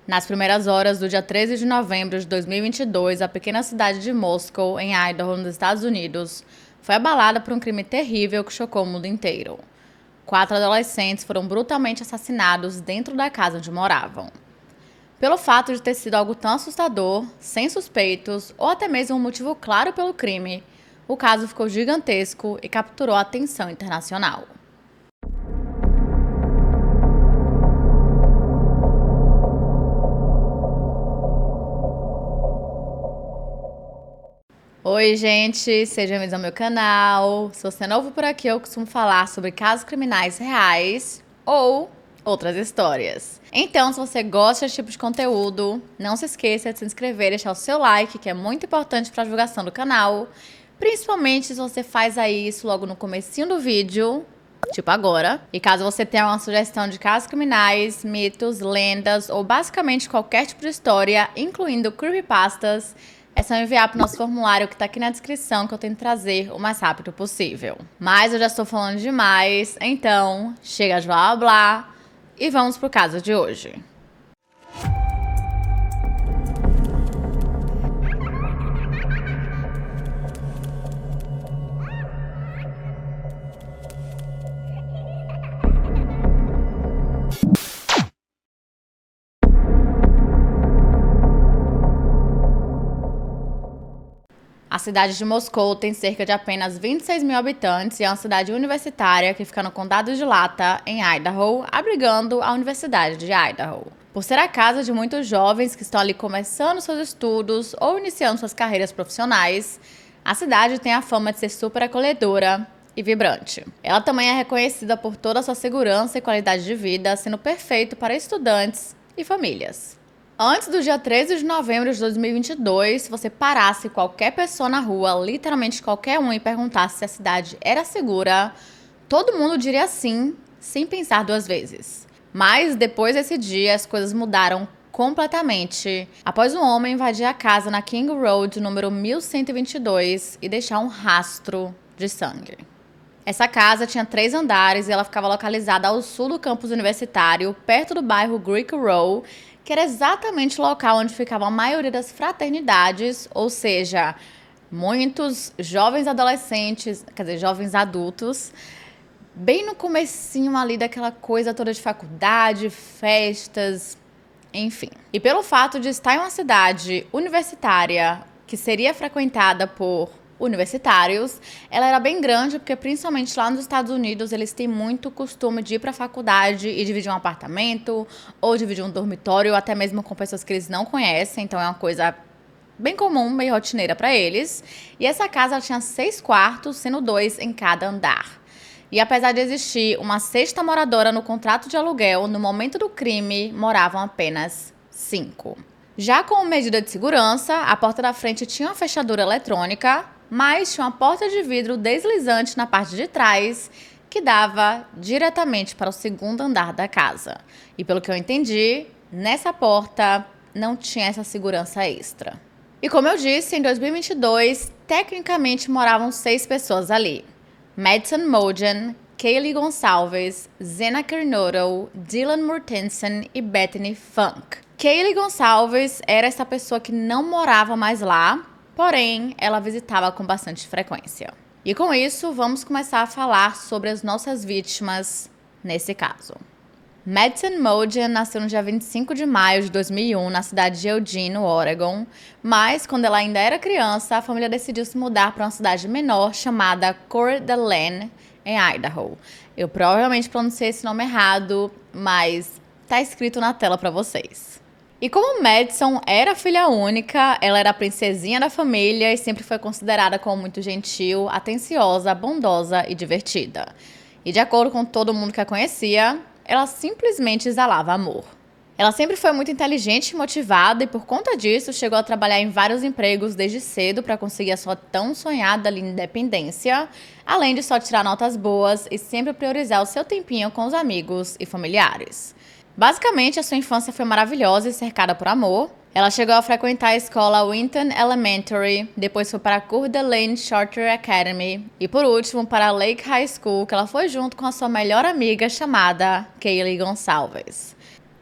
Nas primeiras horas do dia 13 de novembro de 2022, a pequena cidade de Moscow, em Idaho, nos Estados Unidos, foi abalada por um crime terrível que chocou o mundo inteiro. 4 adolescentes foram brutalmente assassinados dentro da casa onde moravam. Pelo fato de ter sido algo tão assustador, sem suspeitos ou até mesmo um motivo claro pelo crime, o caso ficou gigantesco e capturou a atenção internacional. Oi, gente! Sejam bem-vindos ao meu canal. Se você é novo por aqui, eu costumo falar sobre casos criminais reais ou outras histórias. Então, se você gosta desse tipo de conteúdo, não se esqueça de se inscrever e deixar o seu like, que é muito importante para a divulgação do canal. Principalmente se você faz aí isso logo no comecinho do vídeo, tipo agora. E caso você tenha uma sugestão de casos criminais, mitos, lendas ou basicamente qualquer tipo de história, incluindo creepypastas, é só enviar para o nosso formulário que tá aqui na descrição que eu tento trazer o mais rápido possível. Mas eu já estou falando demais, então chega de blá blá blá e vamos pro caso de hoje. A cidade de Moscou tem cerca de apenas 26 mil habitantes e é uma cidade universitária que fica no condado de Lata, em Idaho, abrigando a Universidade de Idaho. Por ser a casa de muitos jovens que estão ali começando seus estudos ou iniciando suas carreiras profissionais, a cidade tem a fama de ser super acolhedora e vibrante. Ela também é reconhecida por toda a sua segurança e qualidade de vida, sendo perfeito para estudantes e famílias. Antes do dia 13 de novembro de 2022, se você parasse qualquer pessoa na rua, literalmente qualquer um, e perguntasse se a cidade era segura, todo mundo diria sim, sem pensar duas vezes. Mas depois desse dia, as coisas mudaram completamente, após um homem invadir a casa na King Road, número 1122, e deixar um rastro de sangue. Essa casa tinha 3 andares e ela ficava localizada ao sul do campus universitário, perto do bairro Greek Row, que era exatamente o local onde ficava a maioria das fraternidades, ou seja, muitos jovens adolescentes, quer dizer, jovens adultos, bem no comecinho ali daquela coisa toda de faculdade, festas, enfim. E pelo fato de estar em uma cidade universitária que seria frequentada por universitários, ela era bem grande, porque principalmente lá nos Estados Unidos eles têm muito costume de ir para a faculdade e dividir um apartamento ou dividir um dormitório, até mesmo com pessoas que eles não conhecem, então é uma coisa bem comum, meio rotineira para eles. E essa casa ela tinha 6 quartos, sendo 2 em cada andar. E apesar de existir uma 6ª moradora no contrato de aluguel, no momento do crime moravam apenas 5. Já como medida de segurança, a porta da frente tinha uma fechadura eletrônica, mas tinha uma porta de vidro deslizante na parte de trás que dava diretamente para o 2º andar da casa. E pelo que eu entendi, nessa porta não tinha essa segurança extra. E como eu disse, em 2022, tecnicamente moravam 6 pessoas ali. Madison Mogen, Kaylee Gonçalves, Zena Kernodle, Dylan Mortensen e Bethany Funk. Kaylee Gonçalves era essa pessoa que não morava mais lá, porém, ela visitava com bastante frequência. E com isso, vamos começar a falar sobre as nossas vítimas nesse caso. Madison Mogen nasceu no dia 25 de maio de 2001, na cidade de Eugene, no Oregon, mas quando ela ainda era criança, a família decidiu se mudar para uma cidade menor chamada Coeur d'Alene, em Idaho. Eu provavelmente pronunciei esse nome errado, mas tá escrito na tela para vocês. E como Madison era filha única, ela era a princesinha da família e sempre foi considerada como muito gentil, atenciosa, bondosa e divertida. E de acordo com todo mundo que a conhecia, ela simplesmente exalava amor. Ela sempre foi muito inteligente e motivada e por conta disso chegou a trabalhar em vários empregos desde cedo para conseguir a sua tão sonhada independência, além de só tirar notas boas e sempre priorizar o seu tempinho com os amigos e familiares. Basicamente, a sua infância foi maravilhosa e cercada por amor. Ela chegou a frequentar a escola Winton Elementary, depois foi para a Coeur d'Alene Charter Academy e, por último, para a Lake High School, que ela foi junto com a sua melhor amiga chamada Kaylee Gonçalves.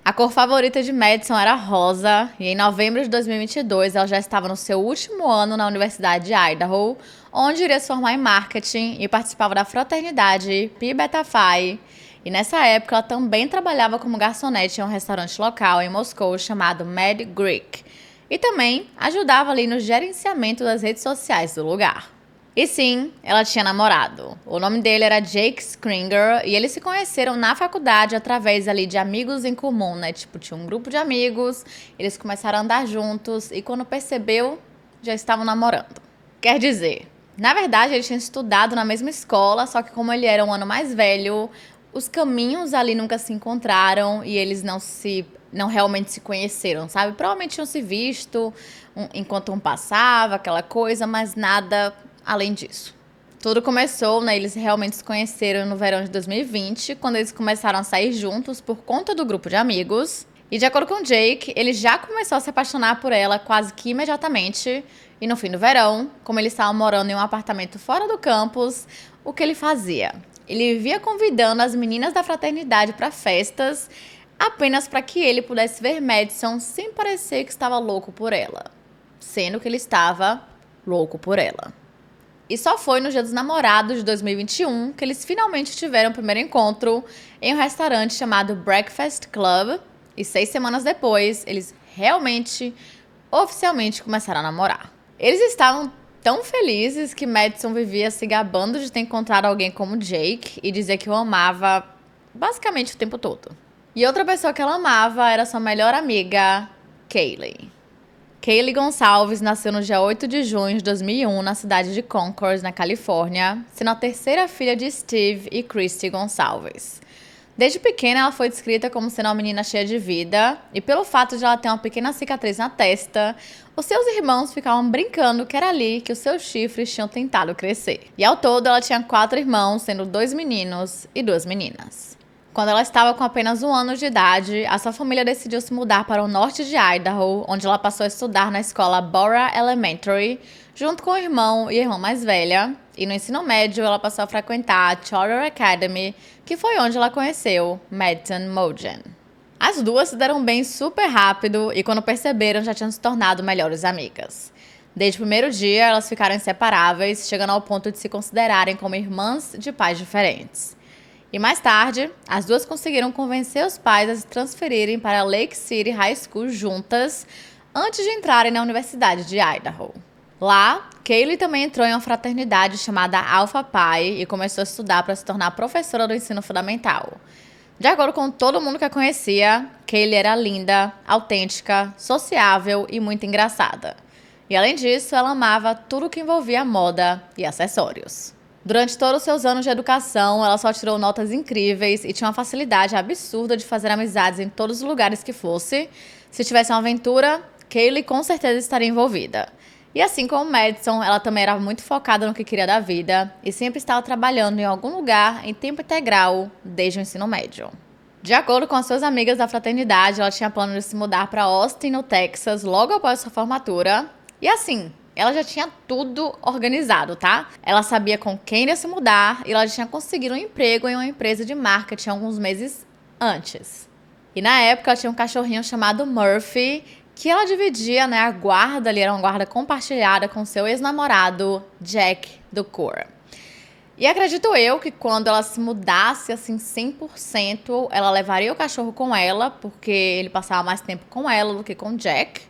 A cor favorita de Madison era rosa, e em novembro de 2022 ela já estava no seu último ano na Universidade de Idaho, onde iria se formar em marketing e participava da fraternidade Pi Beta Phi. E nessa época ela também trabalhava como garçonete em um restaurante local em Moscou chamado Mad Greek, e também ajudava ali no gerenciamento das redes sociais do lugar. E sim, ela tinha namorado. O nome dele era Jake Springer e eles se conheceram na faculdade através ali de amigos em comum, né? Tipo, tinha um grupo de amigos, eles começaram a andar juntos e quando percebeu, já estavam namorando. Quer dizer, na verdade eles tinham estudado na mesma escola, só que como ele era um ano mais velho, os caminhos ali nunca se encontraram e eles não realmente se conheceram, sabe? Provavelmente tinham se visto enquanto um passava, aquela coisa, mas nada além disso. Tudo começou, né? Eles realmente se conheceram no verão de 2020, quando eles começaram a sair juntos por conta do grupo de amigos. E de acordo com Jake, ele já começou a se apaixonar por ela quase que imediatamente. E no fim do verão, como eles estavam morando em um apartamento fora do campus, o que ele fazia? Ele vivia convidando as meninas da fraternidade para festas, apenas para que ele pudesse ver Madison sem parecer que estava louco por ela. Sendo que ele estava louco por ela. E só foi no Dia dos Namorados de 2021 que eles finalmente tiveram o primeiro encontro em um restaurante chamado Breakfast Club. E 6 semanas depois, eles realmente, oficialmente começaram a namorar. Eles estavam tão felizes que Madison vivia se gabando de ter encontrado alguém como Jake e dizia que o amava basicamente o tempo todo. E outra pessoa que ela amava era sua melhor amiga, Kaylee. Kaylee Gonçalves nasceu no dia 8 de junho de 2001 na cidade de Concord, na Califórnia, sendo a terceira filha de Steve e Christy Gonçalves. Desde pequena, ela foi descrita como sendo uma menina cheia de vida, e pelo fato de ela ter uma pequena cicatriz na testa, os seus irmãos ficavam brincando que era ali que os seus chifres tinham tentado crescer. E ao todo, ela tinha 4 irmãos, sendo 2 meninos e 2 meninas. Quando ela estava com apenas 1 ano de idade, a sua família decidiu se mudar para o norte de Idaho, onde ela passou a estudar na escola Bora Elementary, junto com o irmão e a irmã mais velha. E no ensino médio, ela passou a frequentar a Charter Academy, que foi onde ela conheceu Madison Mogen. As duas se deram bem super rápido e quando perceberam, já tinham se tornado melhores amigas. Desde o primeiro dia, elas ficaram inseparáveis, chegando ao ponto de se considerarem como irmãs de pais diferentes. E mais tarde, as duas conseguiram convencer os pais a se transferirem para Lake City High School juntas, antes de entrarem na Universidade de Idaho. Lá, Kaylee também entrou em uma fraternidade chamada Alpha Pi e começou a estudar para se tornar professora do ensino fundamental. De acordo com todo mundo que a conhecia, Kaylee era linda, autêntica, sociável e muito engraçada. E além disso, ela amava tudo que envolvia moda e acessórios. Durante todos os seus anos de educação, ela só tirou notas incríveis e tinha uma facilidade absurda de fazer amizades em todos os lugares que fosse. Se tivesse uma aventura, Kaylee com certeza estaria envolvida. E assim como Madison, ela também era muito focada no que queria da vida e sempre estava trabalhando em algum lugar em tempo integral desde o ensino médio. De acordo com as suas amigas da fraternidade, ela tinha plano de se mudar para Austin, no Texas, logo após sua formatura. E assim, ela já tinha tudo organizado, tá? Ela sabia com quem ia se mudar e ela já tinha conseguido um emprego em uma empresa de marketing alguns meses antes. E na época ela tinha um cachorrinho chamado Murphy, que ela dividia, né, a guarda ali, era uma guarda compartilhada com seu ex-namorado, Jack Ducour. E acredito eu que quando ela se mudasse, assim, 100%, ela levaria o cachorro com ela, porque ele passava mais tempo com ela do que com Jack.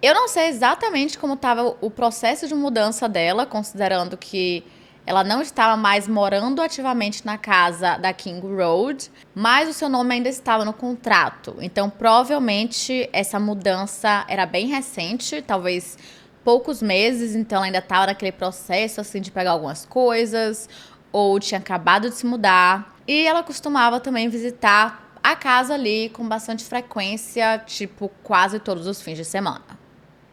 Eu não sei exatamente como estava o processo de mudança dela, considerando que ela não estava mais morando ativamente na casa da King Road, mas o seu nome ainda estava no contrato. Então, provavelmente, essa mudança era bem recente, talvez poucos meses, então ela ainda estava naquele processo assim, de pegar algumas coisas, ou tinha acabado de se mudar. E ela costumava também visitar a casa ali com bastante frequência, tipo quase todos os fins de semana.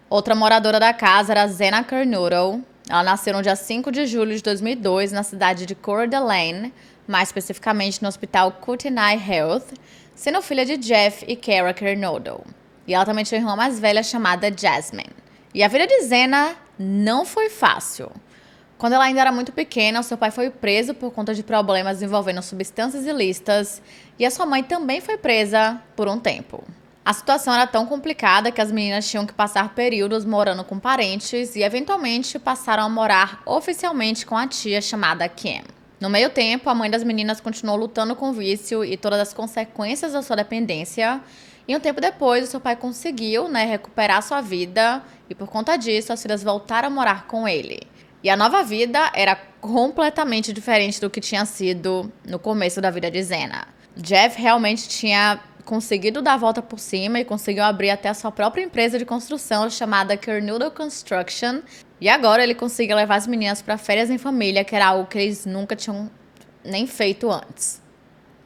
Outra moradora da casa era Zena Kernodle. Ela nasceu no dia 5 de julho de 2002 na cidade de Coeur d'Alene, mais especificamente no hospital Kootenai Health, sendo filha de Jeff e Kara Kernodle. E ela também tinha uma irmã mais velha chamada Jasmine. E a vida de Zena não foi fácil. Quando ela ainda era muito pequena, seu pai foi preso por conta de problemas envolvendo substâncias ilícitas e a sua mãe também foi presa por um tempo. A situação era tão complicada que as meninas tinham que passar períodos morando com parentes e, eventualmente, passaram a morar oficialmente com a tia chamada Kim. No meio tempo, a mãe das meninas continuou lutando com o vício e todas as consequências da sua dependência. E um tempo depois, o seu pai conseguiu, recuperar sua vida e, por conta disso, as filhas voltaram a morar com ele. E a nova vida era completamente diferente do que tinha sido no começo da vida de Zena. Jeff realmente tinha conseguido dar a volta por cima e conseguiu abrir até a sua própria empresa de construção chamada Kernodle Construction. E agora ele conseguiu levar as meninas para férias em família, que era algo que eles nunca tinham nem feito antes.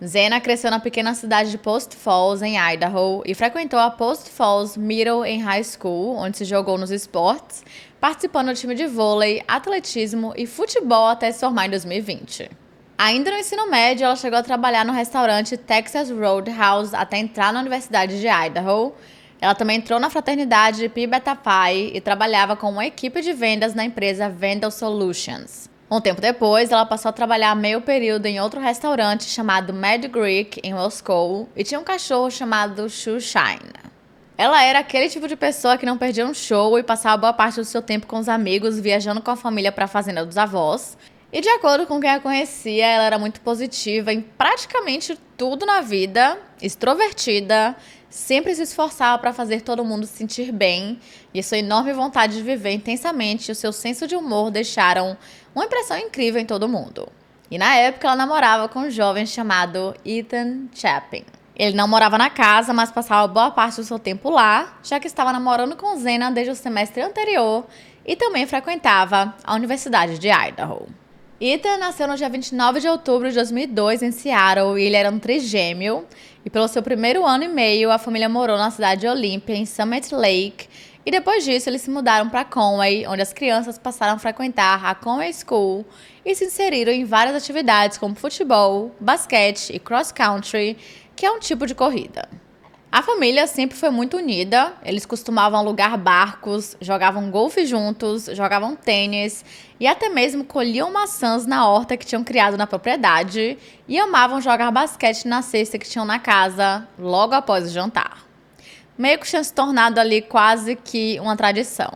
Zena cresceu na pequena cidade de Post Falls, em Idaho, e frequentou a Post Falls Middle and High School, onde se jogou nos esportes, participando do time de vôlei, atletismo e futebol até se formar em 2020. Ainda no ensino médio, ela chegou a trabalhar no restaurante Texas Roadhouse até entrar na Universidade de Idaho. Ela também entrou na fraternidade Pi Beta Pi e trabalhava com uma equipe de vendas na empresa Vendel Solutions. Um tempo depois, ela passou a trabalhar meio período em outro restaurante chamado Mad Greek, em Moscou, e tinha um cachorro chamado Shoeshine. Ela era aquele tipo de pessoa que não perdia um show e passava boa parte do seu tempo com os amigos, viajando com a família para a fazenda dos avós. E de acordo com quem a conhecia, ela era muito positiva em praticamente tudo na vida, extrovertida, sempre se esforçava para fazer todo mundo se sentir bem, e sua enorme vontade de viver intensamente e o seu senso de humor deixaram uma impressão incrível em todo mundo. E na época ela namorava com um jovem chamado Ethan Chapin. Ele não morava na casa, mas passava boa parte do seu tempo lá, já que estava namorando com Zena desde o semestre anterior e também frequentava a Universidade de Idaho. Ethan nasceu no dia 29 de outubro de 2002 em Seattle e ele era um trigêmeo. E pelo seu primeiro ano e meio, a família morou na cidade de Olympia, em Summit Lake. E depois disso, eles se mudaram para Conway, onde as crianças passaram a frequentar a Conway School e se inseriram em várias atividades como futebol, basquete e cross country, que é um tipo de corrida. A família sempre foi muito unida, eles costumavam alugar barcos, jogavam golfe juntos, jogavam tênis e até mesmo colhiam maçãs na horta que tinham criado na propriedade e amavam jogar basquete na cesta que tinham na casa logo após o jantar. Meio que tinha se tornado ali quase que uma tradição.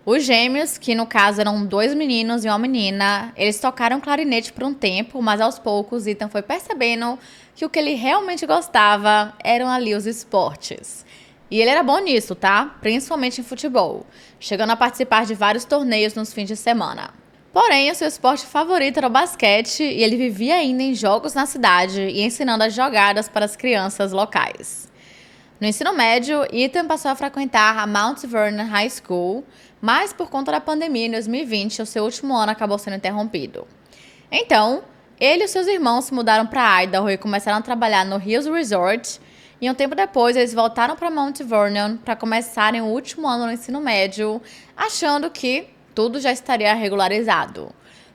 Os gêmeos, que no caso eram 2 meninos e uma menina, eles tocaram clarinete por um tempo, mas aos poucos Ethan foi percebendo que o que ele realmente gostava eram ali os esportes. E ele era bom nisso, tá? Principalmente em futebol, chegando a participar de vários torneios nos fins de semana. Porém, o seu esporte favorito era o basquete e ele vivia ainda em jogos na cidade e ensinando as jogadas para as crianças locais. No ensino médio, Ethan passou a frequentar a Mount Vernon High School, mas por conta da pandemia em 2020, o seu último ano acabou sendo interrompido. Então, ele e seus irmãos se mudaram para Idaho e começaram a trabalhar no Hills Resort, e um tempo depois eles voltaram para Mount Vernon para começarem o último ano no ensino médio, achando que tudo já estaria regularizado.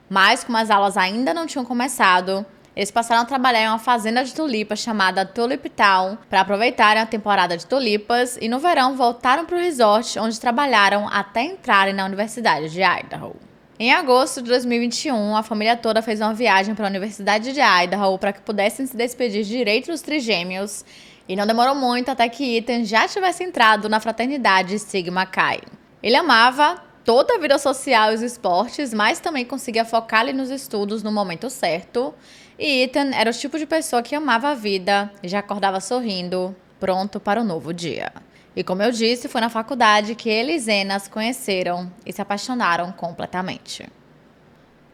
Mas como as aulas ainda não tinham começado, eles passaram a trabalhar em uma fazenda de tulipas chamada Tulip Town para aproveitarem a temporada de tulipas e no verão voltaram para o resort onde trabalharam até entrarem na Universidade de Idaho. Em agosto de 2021, a família toda fez uma viagem para a Universidade de Idaho para que pudessem se despedir direito dos trigêmeos e não demorou muito até que Ethan já tivesse entrado na fraternidade Sigma Chi. Ele amava toda a vida social e os esportes, mas também conseguia focar ali nos estudos no momento certo. E Ethan era o tipo de pessoa que amava a vida e já acordava sorrindo, pronto para o novo dia. E como eu disse, foi na faculdade que ele e Zena se conheceram e se apaixonaram completamente.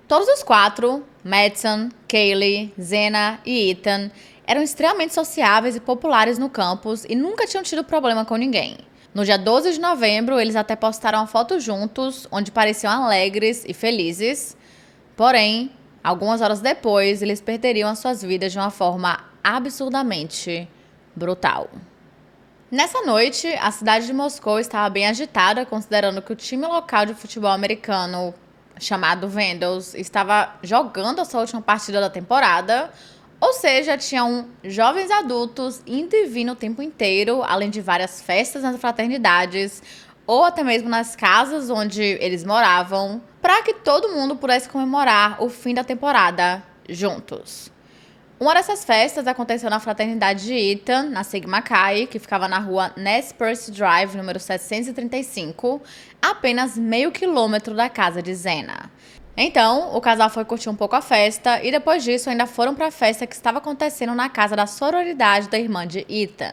Todos os 4, Madison, Kaylee, Zena e Ethan, eram extremamente sociáveis e populares no campus e nunca tinham tido problema com ninguém. No dia 12 de novembro, eles até postaram uma foto juntos, onde pareciam alegres e felizes. Porém, algumas horas depois, eles perderiam as suas vidas de uma forma absurdamente brutal. Nessa noite, a cidade de Moscou estava bem agitada, considerando que o time local de futebol americano, chamado Vandals, estava jogando a sua última partida da temporada. Ou seja, tinham jovens adultos indo e vindo o tempo inteiro, além de várias festas nas fraternidades, ou até mesmo nas casas onde eles moravam, para que todo mundo pudesse comemorar o fim da temporada juntos. Uma dessas festas aconteceu na fraternidade de Ethan, na Sigma Chi, que ficava na rua Nez Perce Drive, número 735, apenas meio quilômetro da casa de Xena. Então, o casal foi curtir um pouco a festa e depois disso ainda foram para a festa que estava acontecendo na casa da sororidade da irmã de Ethan.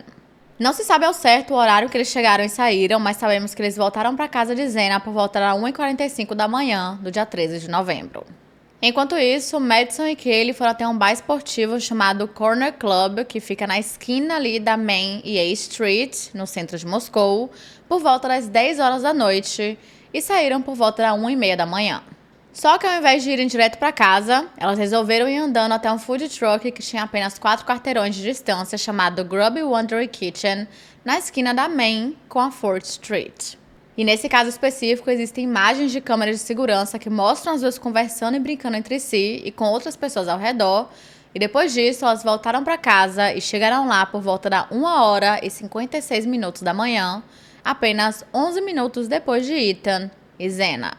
Não se sabe ao certo o horário que eles chegaram e saíram, mas sabemos que eles voltaram para a casa de Xena por volta das 1h45 da manhã, do dia 13 de novembro. Enquanto isso, Madison e Kaylee foram até um bar esportivo chamado Corner Club, que fica na esquina ali da Main e A Street, no centro de Moscou, por volta das 10 horas da noite, e saíram por volta das 1h30 da manhã. Só que ao invés de irem direto para casa, elas resolveram ir andando até um food truck que tinha apenas 4 quarteirões de distância, chamado Grubby Wondery Kitchen, na esquina da Main com a 4th Street. E nesse caso específico, existem imagens de câmeras de segurança que mostram as duas conversando e brincando entre si e com outras pessoas ao redor. E depois disso, elas voltaram para casa e chegaram lá por volta da 1h56 da manhã, apenas 11 minutos depois de Ethan e Xena.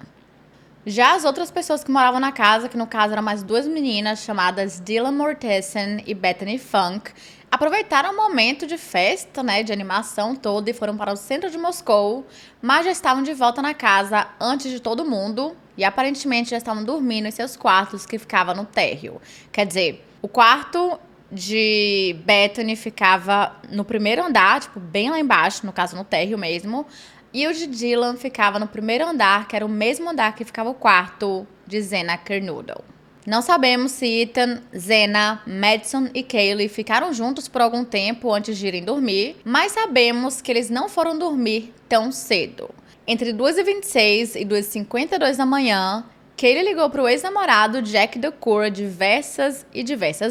Já as outras pessoas que moravam na casa, que no caso eram mais duas meninas chamadas Dylan Mortensen e Bethany Funk, aproveitaram o momento de festa, de animação toda e foram para o centro de Moscou, mas já estavam de volta na casa antes de todo mundo e aparentemente já estavam dormindo em seus quartos que ficavam no térreo. Quer dizer, o quarto de Bethany ficava no primeiro andar, bem lá embaixo, no caso no térreo mesmo, e o de Dylan ficava no primeiro andar, que era o mesmo andar que ficava o quarto de Xena Kernodle. Não sabemos se Ethan, Xena, Madison e Kaylee ficaram juntos por algum tempo antes de irem dormir, mas sabemos que eles não foram dormir tão cedo. Entre 2h26 e 2h52 da manhã, Kaylee ligou para o ex-namorado Jack DeCour diversas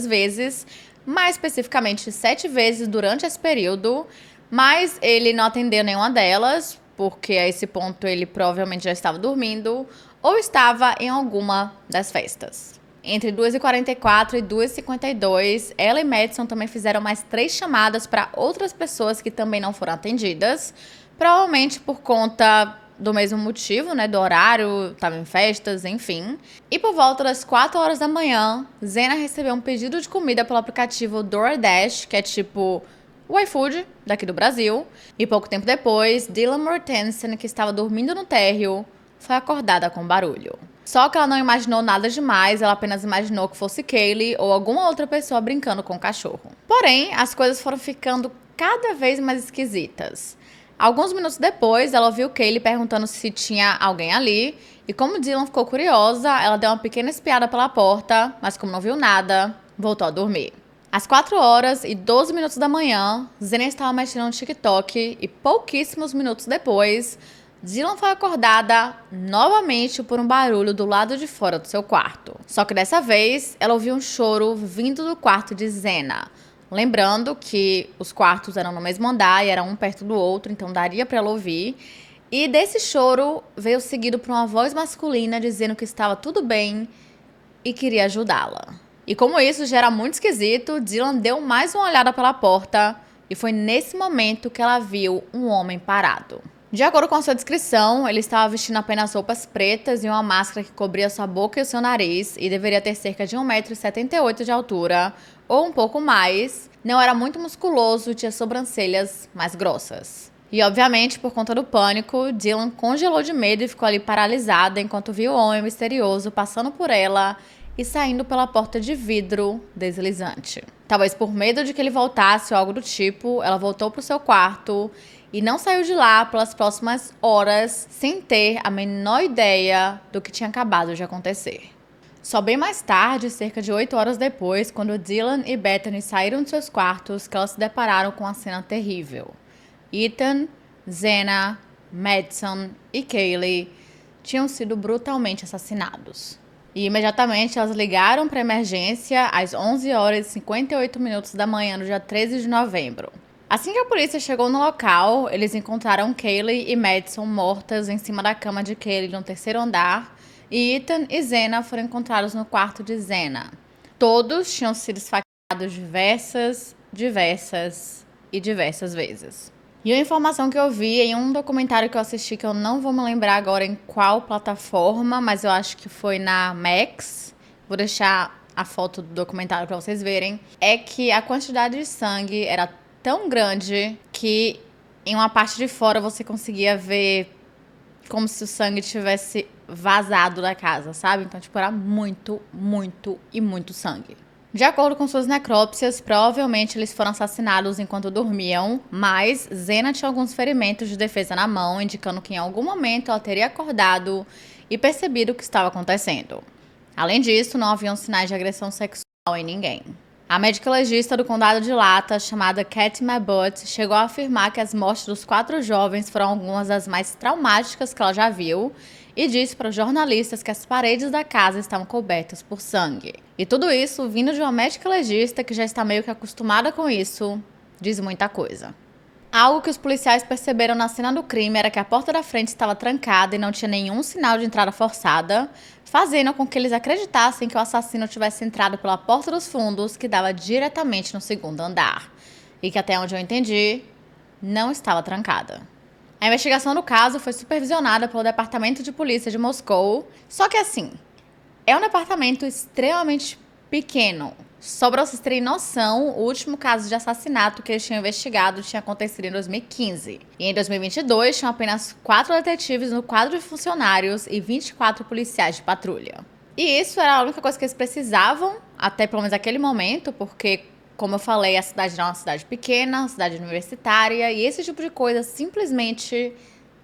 vezes, mais especificamente 7 vezes durante esse período, mas ele não atendeu nenhuma delas, porque a esse ponto ele provavelmente já estava dormindo ou estava em alguma das festas. Entre 2h44 e 2h52, ela e Madison também fizeram mais 3 chamadas para outras pessoas que também não foram atendidas, provavelmente por conta do mesmo motivo, do horário, estava em festas, enfim. E por volta das 4 horas da manhã, Xena recebeu um pedido de comida pelo aplicativo DoorDash, que é tipo o iFood daqui do Brasil. E pouco tempo depois, Dylan Mortensen, que estava dormindo no térreo, foi acordada com barulho. Só que ela não imaginou nada demais, ela apenas imaginou que fosse Kaylee ou alguma outra pessoa brincando com o cachorro. Porém, as coisas foram ficando cada vez mais esquisitas. Alguns minutos depois, ela ouviu Kaylee perguntando se tinha alguém ali, e como Dylan ficou curiosa, ela deu uma pequena espiada pela porta, mas como não viu nada, voltou a dormir. Às 4h12 da manhã, Xena estava mexendo no TikTok e pouquíssimos minutos depois, Dylan foi acordada novamente por um barulho do lado de fora do seu quarto. Só que dessa vez, ela ouviu um choro vindo do quarto de Xena. Lembrando que os quartos eram no mesmo andar e eram um perto do outro, então daria para ela ouvir. E desse choro veio seguido por uma voz masculina dizendo que estava tudo bem e queria ajudá-la. E como isso já era muito esquisito, Dylan deu mais uma olhada pela porta e foi nesse momento que ela viu um homem parado. De acordo com a sua descrição, ele estava vestindo apenas roupas pretas e uma máscara que cobria sua boca e o seu nariz e deveria ter cerca de 1,78 m de altura, ou um pouco mais. Não era muito musculoso e tinha sobrancelhas mais grossas. E obviamente, por conta do pânico, Dylan congelou de medo e ficou ali paralisada enquanto viu o homem misterioso passando por ela e saindo pela porta de vidro deslizante. Talvez por medo de que ele voltasse ou algo do tipo, ela voltou para o seu quarto e não saiu de lá pelas próximas horas sem ter a menor ideia do que tinha acabado de acontecer. Só bem mais tarde, cerca de 8 horas depois, quando Dylan e Bethany saíram de seus quartos, que elas se depararam com uma cena terrível. Ethan, Xena, Madison e Kaylee tinham sido brutalmente assassinados. E imediatamente elas ligaram para a emergência às 11h58 da manhã do dia 13 de novembro. Assim que a polícia chegou no local, eles encontraram Kaylee e Madison mortas em cima da cama de Kaylee no 3º andar, e Ethan e Xena foram encontrados no quarto de Xena. Todos tinham sido esfaqueados diversas vezes. E uma informação que eu vi em um documentário que eu assisti, que eu não vou me lembrar agora em qual plataforma, mas eu acho que foi na Max, vou deixar a foto do documentário para vocês verem, é que a quantidade de sangue era tão grande que em uma parte de fora você conseguia ver como se o sangue tivesse vazado da casa, sabe? Então, tipo, era muito, muito e muito sangue. De acordo com suas necrópsias, provavelmente eles foram assassinados enquanto dormiam, mas Zena tinha alguns ferimentos de defesa na mão, indicando que em algum momento ela teria acordado e percebido o que estava acontecendo. Além disso, não haviam sinais de agressão sexual em ninguém. A médica legista do condado de Lata, chamada Katie Mabbutt, chegou a afirmar que as mortes dos 4 jovens foram algumas das mais traumáticas que ela já viu e disse para os jornalistas que as paredes da casa estavam cobertas por sangue. E tudo isso, vindo de uma médica legista que já está meio que acostumada com isso, diz muita coisa. Algo que os policiais perceberam na cena do crime era que a porta da frente estava trancada e não tinha nenhum sinal de entrada forçada, fazendo com que eles acreditassem que o assassino tivesse entrado pela porta dos fundos, que dava diretamente no segundo andar, e que, até onde eu entendi, não estava trancada. A investigação do caso foi supervisionada pelo Departamento de Polícia de Moscou, só que assim, é um departamento extremamente pequeno. Só para vocês terem noção, o último caso de assassinato que eles tinham investigado tinha acontecido em 2015. E em 2022, tinham apenas 4 detetives no quadro de funcionários e 24 policiais de patrulha. E isso era a única coisa que eles precisavam, até pelo menos naquele momento, porque, como eu falei, a cidade era uma cidade pequena, uma cidade universitária, e esse tipo de coisa simplesmente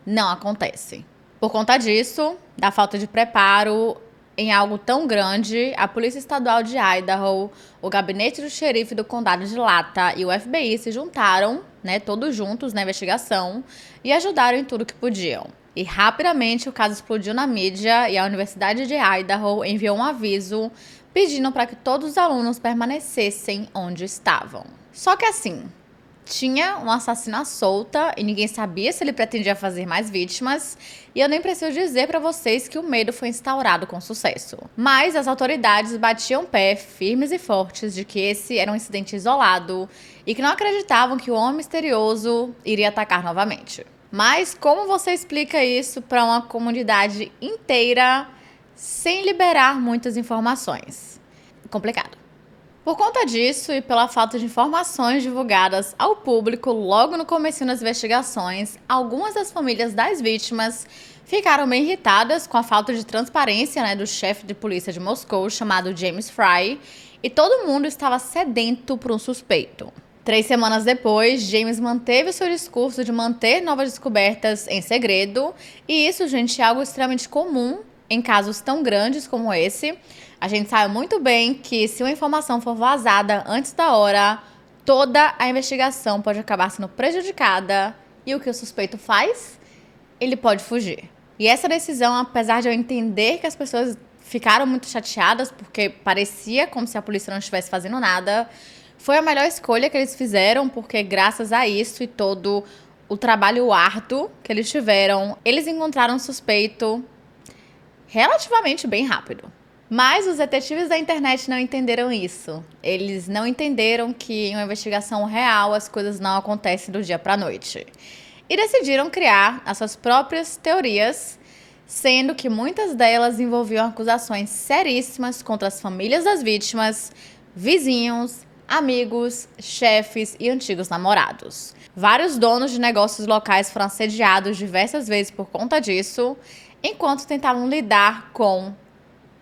não acontece. Por conta disso, da falta de preparo em algo tão grande, a Polícia Estadual de Idaho, o Gabinete do Xerife do Condado de Lata e o FBI se juntaram, todos juntos na investigação e ajudaram em tudo que podiam. E rapidamente o caso explodiu na mídia e a Universidade de Idaho enviou um aviso pedindo para que todos os alunos permanecessem onde estavam. Só que assim, tinha uma assassina solta e ninguém sabia se ele pretendia fazer mais vítimas, e eu nem preciso dizer para vocês que o medo foi instaurado com sucesso. Mas as autoridades batiam pé, firmes e fortes, de que esse era um incidente isolado e que não acreditavam que o homem misterioso iria atacar novamente. Mas como você explica isso para uma comunidade inteira sem liberar muitas informações? Complicado. Por conta disso e pela falta de informações divulgadas ao público logo no começo das investigações, algumas das famílias das vítimas ficaram bem irritadas com a falta de transparência do chefe de polícia de Moscou, chamado James Fry, e todo mundo estava sedento por um suspeito. 3 semanas depois, James manteve o seu discurso de manter novas descobertas em segredo, e isso, gente, é algo extremamente comum em casos tão grandes como esse. A gente sabe muito bem que se uma informação for vazada antes da hora, toda a investigação pode acabar sendo prejudicada e o que o suspeito faz? Ele pode fugir. E essa decisão, apesar de eu entender que as pessoas ficaram muito chateadas porque parecia como se a polícia não estivesse fazendo nada, foi a melhor escolha que eles fizeram, porque graças a isso e todo o trabalho árduo que eles tiveram, eles encontraram um suspeito relativamente bem rápido. Mas os detetives da internet não entenderam isso. Eles não entenderam que em uma investigação real as coisas não acontecem do dia para a noite. E decidiram criar as suas próprias teorias, sendo que muitas delas envolviam acusações seríssimas contra as famílias das vítimas, vizinhos, amigos, chefes e antigos namorados. Vários donos de negócios locais foram assediados diversas vezes por conta disso, enquanto tentavam lidar com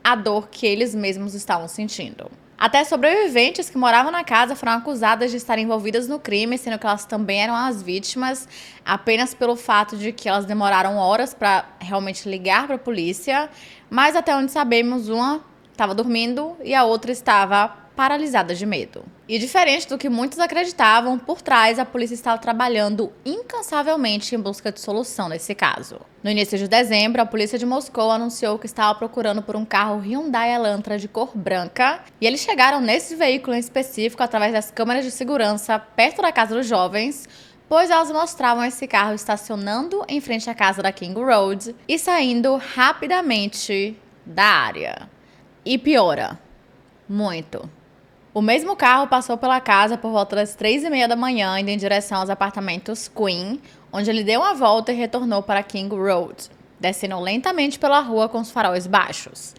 a dor que eles mesmos estavam sentindo. Até sobreviventes que moravam na casa foram acusadas de estarem envolvidas no crime, sendo que elas também eram as vítimas, apenas pelo fato de que elas demoraram horas para realmente ligar para a polícia, mas até onde sabemos, uma estava dormindo e a outra estava paralisada de medo. E diferente do que muitos acreditavam, por trás a polícia estava trabalhando incansavelmente em busca de solução nesse caso. No início de dezembro, a polícia de Moscou anunciou que estava procurando por um carro Hyundai Elantra de cor branca, e eles chegaram nesse veículo em específico através das câmeras de segurança perto da casa dos jovens, pois elas mostravam esse carro estacionando em frente à casa da King Road e saindo rapidamente da área. E piora. Muito. O mesmo carro passou pela casa por volta das 3h30 da manhã, indo em direção aos apartamentos Queen, onde ele deu uma volta e retornou para King Road, descendo lentamente pela rua com os faróis baixos.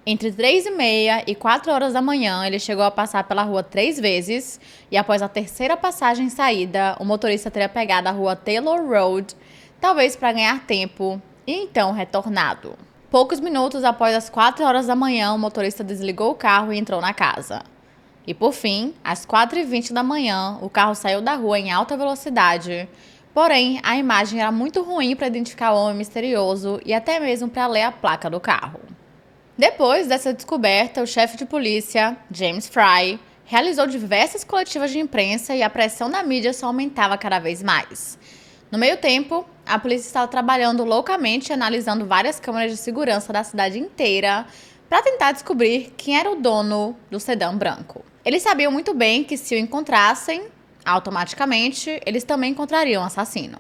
Entre 3h30 e 4h da manhã, ele chegou a passar pela rua 3 vezes, e após a terceira passagem em saída, o motorista teria pegado a rua Taylor Road, talvez para ganhar tempo, e então retornado. Poucos minutos após as 4h da manhã, o motorista desligou o carro e entrou na casa. E por fim, às 4h20 da manhã, o carro saiu da rua em alta velocidade. Porém, a imagem era muito ruim para identificar o homem misterioso e até mesmo para ler a placa do carro. Depois dessa descoberta, o chefe de polícia, James Fry, realizou diversas coletivas de imprensa e a pressão da mídia só aumentava cada vez mais. No meio tempo, a polícia estava trabalhando loucamente e analisando várias câmeras de segurança da cidade inteira para tentar descobrir quem era o dono do sedã branco. Eles sabiam muito bem que se o encontrassem, automaticamente, eles também encontrariam o assassino.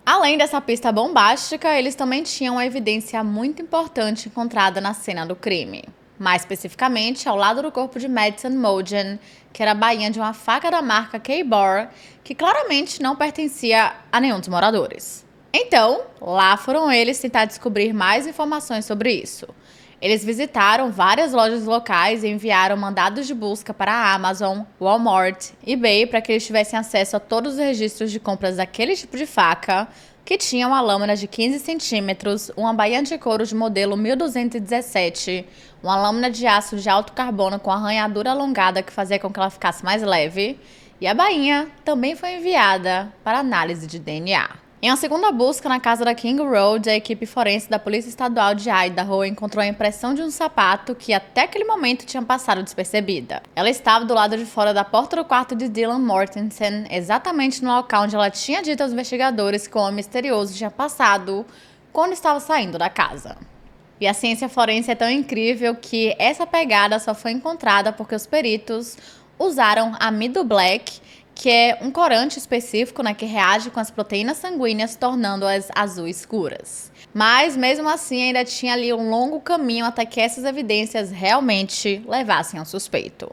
Além dessa pista bombástica, eles também tinham uma evidência muito importante encontrada na cena do crime. Mais especificamente, ao lado do corpo de Madison Mogen, que era a bainha de uma faca da marca K-Bar, que claramente não pertencia a nenhum dos moradores. Então, lá foram eles tentar descobrir mais informações sobre isso. Eles visitaram várias lojas locais e enviaram mandados de busca para a Amazon, Walmart e eBay para que eles tivessem acesso a todos os registros de compras daquele tipo de faca, que tinha uma lâmina de 15 centímetros, uma bainha de couro de modelo 1217, uma lâmina de aço de alto carbono com arranhadura alongada que fazia com que ela ficasse mais leve, e a bainha também foi enviada para análise de DNA. Em uma segunda busca na casa da King Road, a equipe forense da Polícia Estadual de Idaho encontrou a impressão de um sapato que até aquele momento tinha passado despercebida. Ela estava do lado de fora da porta do quarto de Dylan Mortensen, exatamente no local onde ela tinha dito aos investigadores que o homem misterioso tinha passado quando estava saindo da casa. E a ciência forense é tão incrível que essa pegada só foi encontrada porque os peritos usaram amido black, que é um corante específico, que reage com as proteínas sanguíneas, tornando-as azul escuras. Mas, mesmo assim, ainda tinha ali um longo caminho até que essas evidências realmente levassem ao suspeito.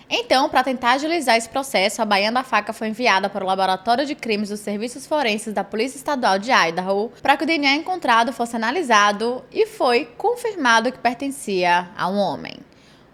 Então, para tentar agilizar esse processo, a bainha da faca foi enviada para o Laboratório de Crimes dos Serviços Forenses da Polícia Estadual de Idaho para que o DNA encontrado fosse analisado e foi confirmado que pertencia a um homem.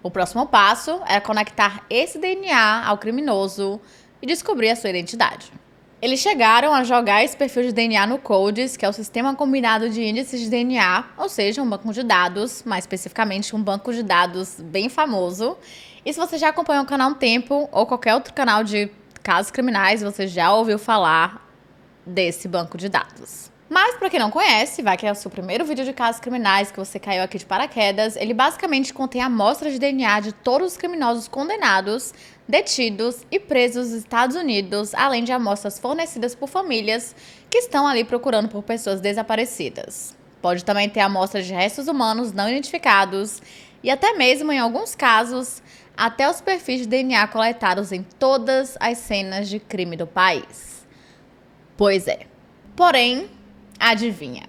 O próximo passo era conectar esse DNA ao criminoso e descobrir a sua identidade. Eles chegaram a jogar esse perfil de DNA no CODIS, que é o Sistema Combinado de Índices de DNA, ou seja, um banco de dados, mais especificamente um banco de dados bem famoso. E se você já acompanha o canal há um tempo, ou qualquer outro canal de casos criminais, você já ouviu falar desse banco de dados. Mas, para quem não conhece, vai que é o seu primeiro vídeo de casos criminais que você caiu aqui de paraquedas, ele basicamente contém amostras de DNA de todos os criminosos condenados, detidos e presos nos Estados Unidos, além de amostras fornecidas por famílias que estão ali procurando por pessoas desaparecidas. Pode também ter amostras de restos humanos não identificados e até mesmo, em alguns casos, até os perfis de DNA coletados em todas as cenas de crime do país. Pois é. Porém, adivinha,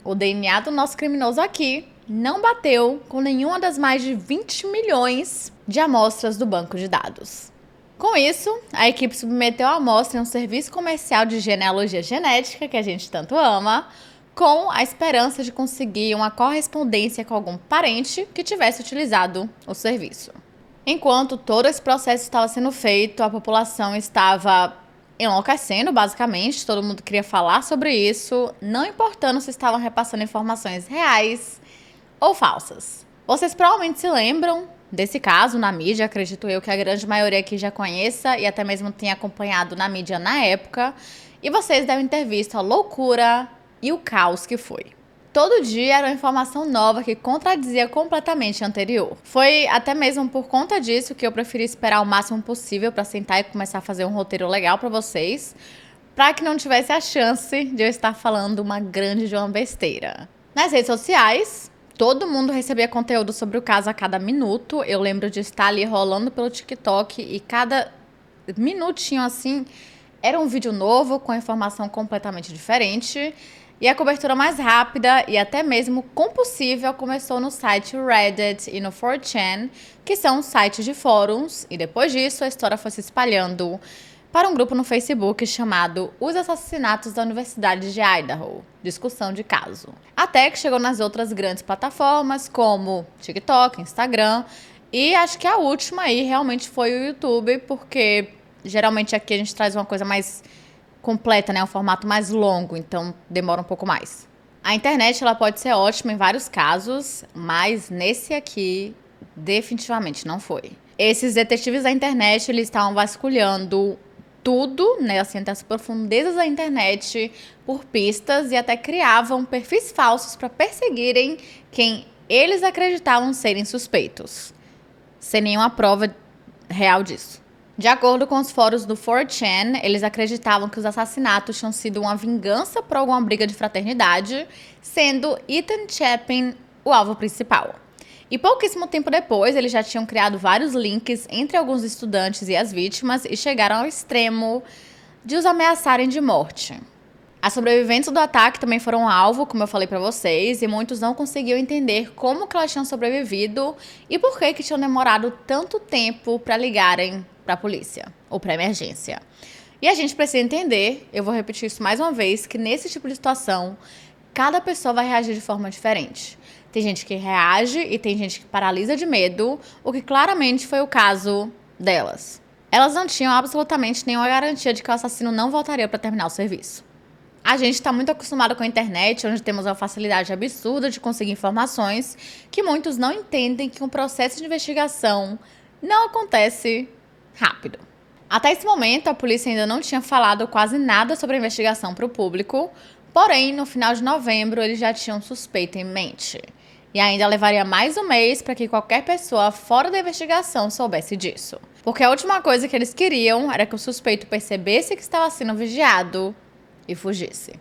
o DNA do nosso criminoso aqui não bateu com nenhuma das mais de 20 milhões de amostras do banco de dados. Com isso, a equipe submeteu a amostra em um serviço comercial de genealogia genética, que a gente tanto ama, com a esperança de conseguir uma correspondência com algum parente que tivesse utilizado o serviço. Enquanto todo esse processo estava sendo feito, a população estava enlouquecendo, basicamente. Todo mundo queria falar sobre isso, não importando se estavam repassando informações reais ou falsas. Vocês provavelmente se lembram desse caso na mídia, acredito eu que a grande maioria aqui já conheça e até mesmo tenha acompanhado na mídia na época, e vocês devem ter visto a loucura e o caos que foi. Todo dia era uma informação nova que contradizia completamente a anterior. Foi até mesmo por conta disso que eu preferi esperar o máximo possível para sentar e começar a fazer um roteiro legal para vocês, para que não tivesse a chance de eu estar falando uma grande de uma besteira. Nas redes sociais, todo mundo recebia conteúdo sobre o caso a cada minuto. Eu lembro de estar ali rolando pelo TikTok e cada minutinho assim era um vídeo novo com informação completamente diferente. E a cobertura mais rápida e até mesmo compulsiva começou no site Reddit e no 4chan, que são sites de fóruns, e depois disso a história foi se espalhando para um grupo no Facebook chamado Os Assassinatos da Universidade de Idaho, discussão de caso. Até que chegou nas outras grandes plataformas como TikTok, Instagram, e acho que a última aí realmente foi o YouTube, porque geralmente aqui a gente traz uma coisa mais completa, né, um formato mais longo, então demora um pouco mais. A internet ela pode ser ótima em vários casos, mas nesse aqui definitivamente não foi. Esses detetives da internet, eles estavam vasculhando tudo, né, assim, até as profundezas da internet por pistas e até criavam perfis falsos para perseguirem quem eles acreditavam serem suspeitos, sem nenhuma prova real disso. De acordo com os fóruns do 4chan, eles acreditavam que os assassinatos tinham sido uma vingança por alguma briga de fraternidade, sendo Ethan Chapin o alvo principal. E pouquíssimo tempo depois, eles já tinham criado vários links entre alguns estudantes e as vítimas e chegaram ao extremo de os ameaçarem de morte. As sobreviventes do ataque também foram alvo, como eu falei pra vocês, e muitos não conseguiam entender como que elas tinham sobrevivido e por que tinham demorado tanto tempo para ligarem para a polícia ou para emergência. E a gente precisa entender, eu vou repetir isso mais uma vez, que nesse tipo de situação, cada pessoa vai reagir de forma diferente. Tem gente que reage e tem gente que paralisa de medo, o que claramente foi o caso delas. Elas não tinham absolutamente nenhuma garantia de que o assassino não voltaria para terminar o serviço. A gente está muito acostumado com a internet, onde temos uma facilidade absurda de conseguir informações, que muitos não entendem que um processo de investigação não acontece rápido. Até esse momento, a polícia ainda não tinha falado quase nada sobre a investigação para o público, porém, no final de novembro, eles já tinham um suspeito em mente. E ainda levaria mais um mês para que qualquer pessoa fora da investigação soubesse disso. Porque a última coisa que eles queriam era que o suspeito percebesse que estava sendo vigiado e fugisse.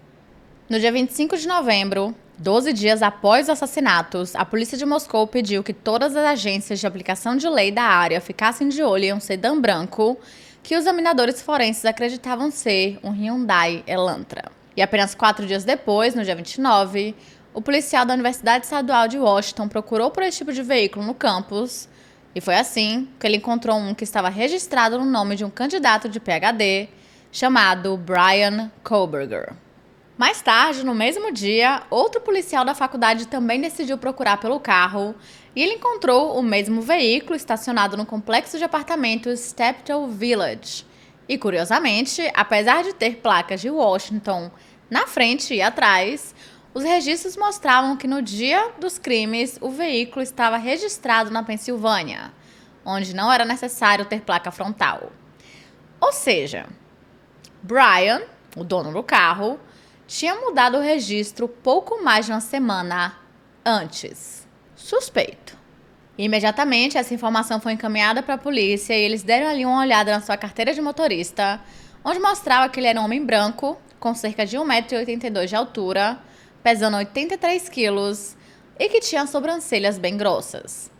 No dia 25 de novembro, 12 dias após os assassinatos, a polícia de Moscou pediu que todas as agências de aplicação de lei da área ficassem de olho em um sedã branco que os examinadores forenses acreditavam ser um Hyundai Elantra. E apenas 4 dias depois, no dia 29, o policial da Universidade Estadual de Washington procurou por esse tipo de veículo no campus, e foi assim que ele encontrou um que estava registrado no nome de um candidato de PhD chamado Brian Koberger. Mais tarde, no mesmo dia, outro policial da faculdade também decidiu procurar pelo carro e ele encontrou o mesmo veículo estacionado no complexo de apartamentos Steptoe Village. E, curiosamente, apesar de ter placas de Washington na frente e atrás, os registros mostravam que no dia dos crimes o veículo estava registrado na Pensilvânia, onde não era necessário ter placa frontal. Ou seja, Brian, o dono do carro, tinha mudado o registro pouco mais de uma semana antes. Suspeito. Imediatamente, essa informação foi encaminhada para a polícia e eles deram ali uma olhada na sua carteira de motorista, onde mostrava que ele era um homem branco, com cerca de 1,82 m de altura, pesando 83 quilos e que tinha sobrancelhas bem grossas.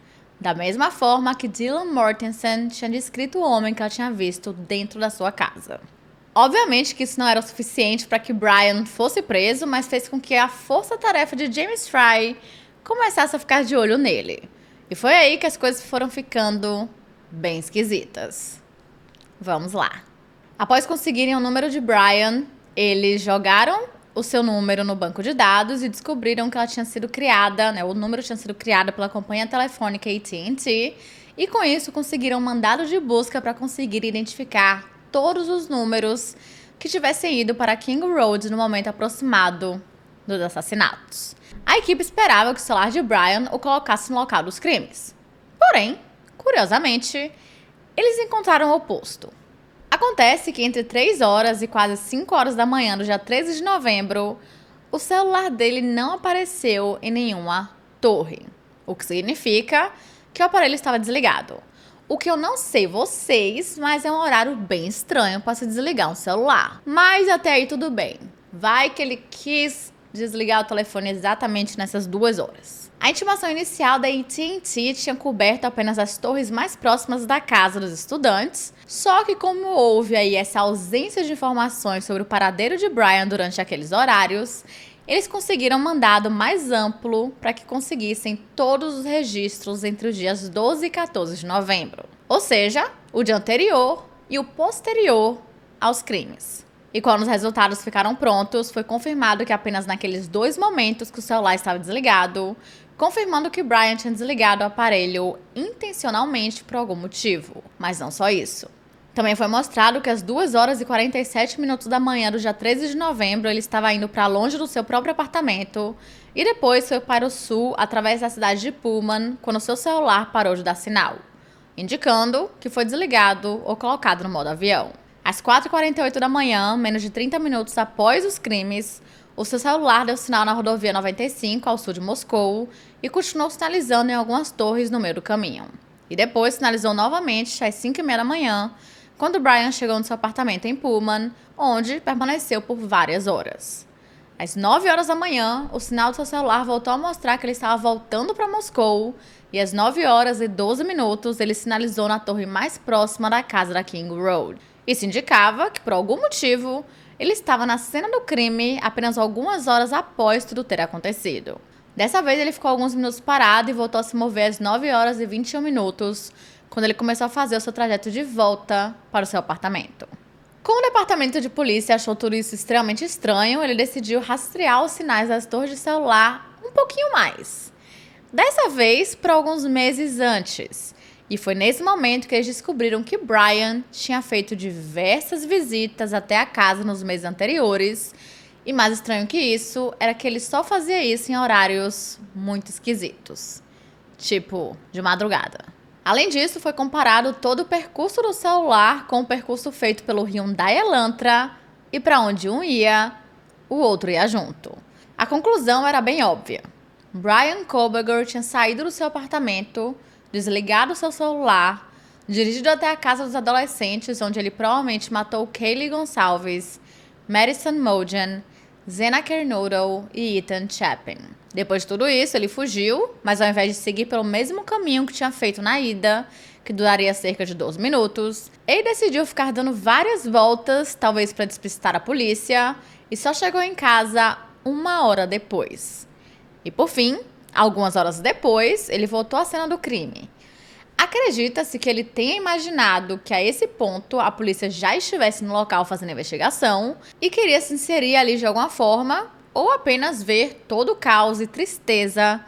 Da mesma forma que Dylan Mortensen tinha descrito o homem que ela tinha visto dentro da sua casa. Obviamente que isso não era o suficiente para que Brian fosse preso, mas fez com que a força-tarefa de James Fry começasse a ficar de olho nele. E foi aí que as coisas foram ficando bem esquisitas. Vamos lá. Após conseguirem o número de Brian, eles jogaram o seu número no banco de dados e descobriram que ela tinha sido criada, né, o número tinha sido criado pela companhia telefônica AT&T, e com isso conseguiram um mandado de busca para conseguir identificar todos os números que tivessem ido para King Road no momento aproximado dos assassinatos. A equipe esperava que o celular de Brian o colocasse no local dos crimes. Porém, curiosamente, eles encontraram o oposto. Acontece que entre 3 horas e quase 5 horas da manhã do dia 13 de novembro, o celular dele não apareceu em nenhuma torre, o que significa que o aparelho estava desligado. O que eu não sei vocês, mas é um horário bem estranho para se desligar um celular. Mas até aí tudo bem. Vai que ele quis desligar o telefone exatamente nessas 2 horas. A intimação inicial da AT&T tinha coberto apenas as torres mais próximas da casa dos estudantes, só que como houve aí essa ausência de informações sobre o paradeiro de Brian durante aqueles horários, eles conseguiram um mandado mais amplo para que conseguissem todos os registros entre os dias 12 e 14 de novembro. Ou seja, o dia anterior e o posterior aos crimes. E quando os resultados ficaram prontos, foi confirmado que apenas naqueles 2 momentos que o celular estava desligado, confirmando que Brian tinha desligado o aparelho intencionalmente por algum motivo. Mas não só isso. Também foi mostrado que às 2 horas e 47 minutos da manhã do dia 13 de novembro, ele estava indo para longe do seu próprio apartamento e depois foi para o sul através da cidade de Pullman quando seu celular parou de dar sinal, indicando que foi desligado ou colocado no modo avião. Às 4h48 da manhã, menos de 30 minutos após os crimes, o seu celular deu sinal na rodovia 95, ao sul de Moscou, e continuou sinalizando em algumas torres no meio do caminho. E depois sinalizou novamente às 5h30 da manhã, quando Brian chegou no seu apartamento em Pullman, onde permaneceu por várias horas. Às 9 horas da manhã, o sinal do seu celular voltou a mostrar que ele estava voltando para Moscou, e às 9 horas e 12 minutos ele sinalizou na torre mais próxima da casa da King Road. Isso indicava que, por algum motivo, ele estava na cena do crime apenas algumas horas após tudo ter acontecido. Dessa vez, ele ficou alguns minutos parado e voltou a se mover às 9 horas e 21 minutos, quando ele começou a fazer o seu trajeto de volta para o seu apartamento. Como o departamento de polícia achou tudo isso extremamente estranho, ele decidiu rastrear os sinais das torres de celular um pouquinho mais. Dessa vez, por alguns meses antes. E foi nesse momento que eles descobriram que Brian tinha feito diversas visitas até a casa nos meses anteriores. E mais estranho que isso, era que ele só fazia isso em horários muito esquisitos. Tipo, de madrugada. Além disso, foi comparado todo o percurso do celular com o percurso feito pelo Hyundai Elantra. E para onde um ia, o outro ia junto. A conclusão era bem óbvia. Bryan Kohberger tinha saído do seu apartamento, desligado seu celular, dirigido até a casa dos adolescentes, onde ele provavelmente matou Kaylee Goncalves, Madison Mogen, Zena Kernodle e Ethan Chapin. Depois de tudo isso, ele fugiu, mas ao invés de seguir pelo mesmo caminho que tinha feito na ida, que duraria cerca de 12 minutos, ele decidiu ficar dando várias voltas, talvez para despistar a polícia, e só chegou em casa 1 hora depois. E por fim, algumas horas depois, ele voltou à cena do crime. Acredita-se que ele tenha imaginado que a esse ponto a polícia já estivesse no local fazendo a investigação e queria se inserir ali de alguma forma ou apenas ver todo o caos e tristeza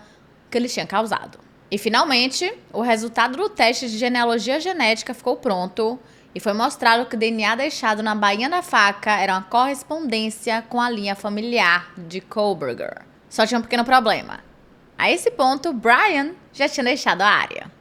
que ele tinha causado. E finalmente, o resultado do teste de genealogia genética ficou pronto e foi mostrado que o DNA deixado na bainha da faca era uma correspondência com a linha familiar de Kohberger. Só tinha um pequeno problema. A esse ponto, Brian já tinha deixado a área.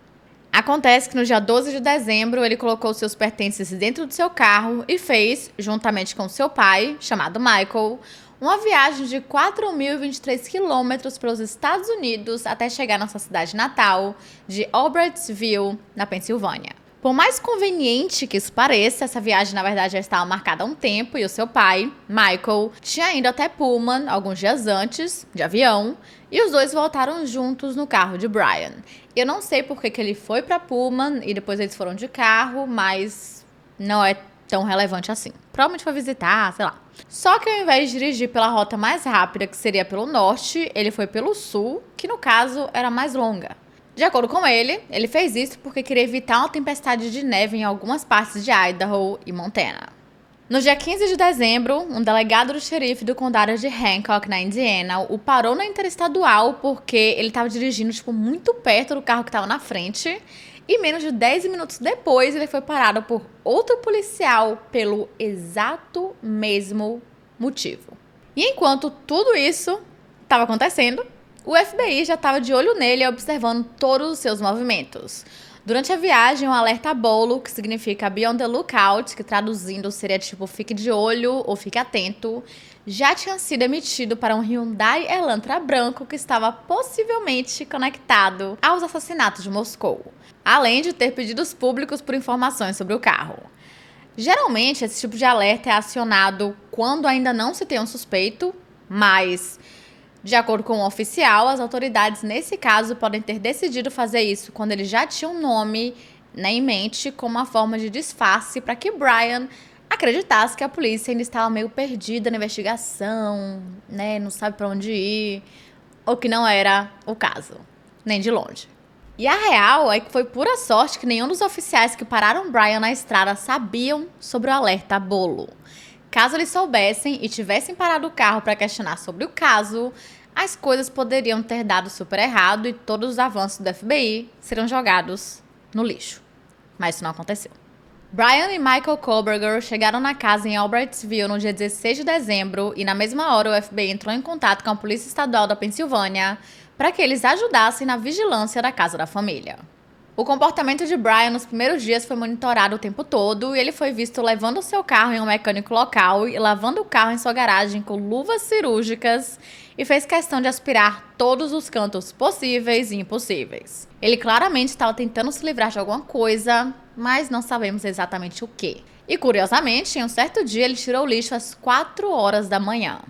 Acontece que no dia 12 de dezembro, ele colocou seus pertences dentro do seu carro e fez, juntamente com seu pai, chamado Michael, uma viagem de 4.023 quilômetros para os Estados Unidos até chegar na sua cidade natal de Albertsville, na Pensilvânia. Por mais conveniente que isso pareça, essa viagem na verdade já estava marcada há um tempo e o seu pai, Michael, tinha ido até Pullman alguns dias antes, de avião, e os dois voltaram juntos no carro de Brian. Eu não sei por que ele foi para Pullman e depois eles foram de carro, mas não é tão relevante assim. Provavelmente foi visitar, sei lá. Só que ao invés de dirigir pela rota mais rápida, que seria pelo norte, ele foi pelo sul, que no caso era mais longa. De acordo com ele fez isso porque queria evitar uma tempestade de neve em algumas partes de Idaho e Montana. No dia 15 de dezembro, um delegado do xerife do condado de Hancock, na Indiana, o parou na interestadual porque ele estava dirigindo muito perto do carro que estava na frente e menos de 10 minutos depois ele foi parado por outro policial pelo exato mesmo motivo. E enquanto tudo isso estava acontecendo, o FBI já estava de olho nele e observando todos os seus movimentos. Durante a viagem, um alerta bolo, que significa be on the lookout, que traduzindo seria tipo fique de olho ou fique atento, já tinha sido emitido para um Hyundai Elantra branco que estava possivelmente conectado aos assassinatos de Moscou, além de ter pedidos públicos por informações sobre o carro. Geralmente, esse tipo de alerta é acionado quando ainda não se tem um suspeito, mas de acordo com um oficial, as autoridades, nesse caso, podem ter decidido fazer isso quando ele já tinha um nome em mente como uma forma de disfarce para que Brian acreditasse que a polícia ainda estava meio perdida na investigação, né, não sabe para onde ir, ou que não era o caso, nem de longe. E a real é que foi pura sorte que nenhum dos oficiais que pararam Brian na estrada sabiam sobre o alerta bolo. Caso eles soubessem e tivessem parado o carro para questionar sobre o caso, as coisas poderiam ter dado super errado e todos os avanços do FBI seriam jogados no lixo. Mas isso não aconteceu. Brian e Michael Koberger chegaram na casa em Albrightsville no dia 16 de dezembro e na mesma hora o FBI entrou em contato com a Polícia Estadual da Pensilvânia para que eles ajudassem na vigilância da casa da família. O comportamento de Brian nos primeiros dias foi monitorado o tempo todo e ele foi visto levando seu carro em um mecânico local e lavando o carro em sua garagem com luvas cirúrgicas e fez questão de aspirar todos os cantos possíveis e impossíveis. Ele claramente estava tentando se livrar de alguma coisa, mas não sabemos exatamente o que. E curiosamente, em um certo dia ele tirou o lixo às 4 horas da manhã.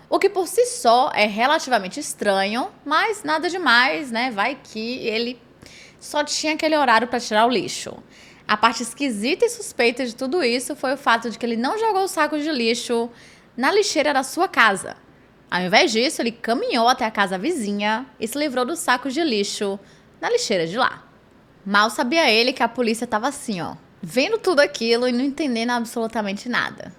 O que por si só é relativamente estranho, mas nada demais, né? Vai que ele só tinha aquele horário para tirar o lixo. A parte esquisita e suspeita de tudo isso foi o fato de que ele não jogou os sacos de lixo na lixeira da sua casa. Ao invés disso, ele caminhou até a casa vizinha e se livrou dos sacos de lixo na lixeira de lá. Mal sabia ele que a polícia estava assim, ó, vendo tudo aquilo e não entendendo absolutamente nada.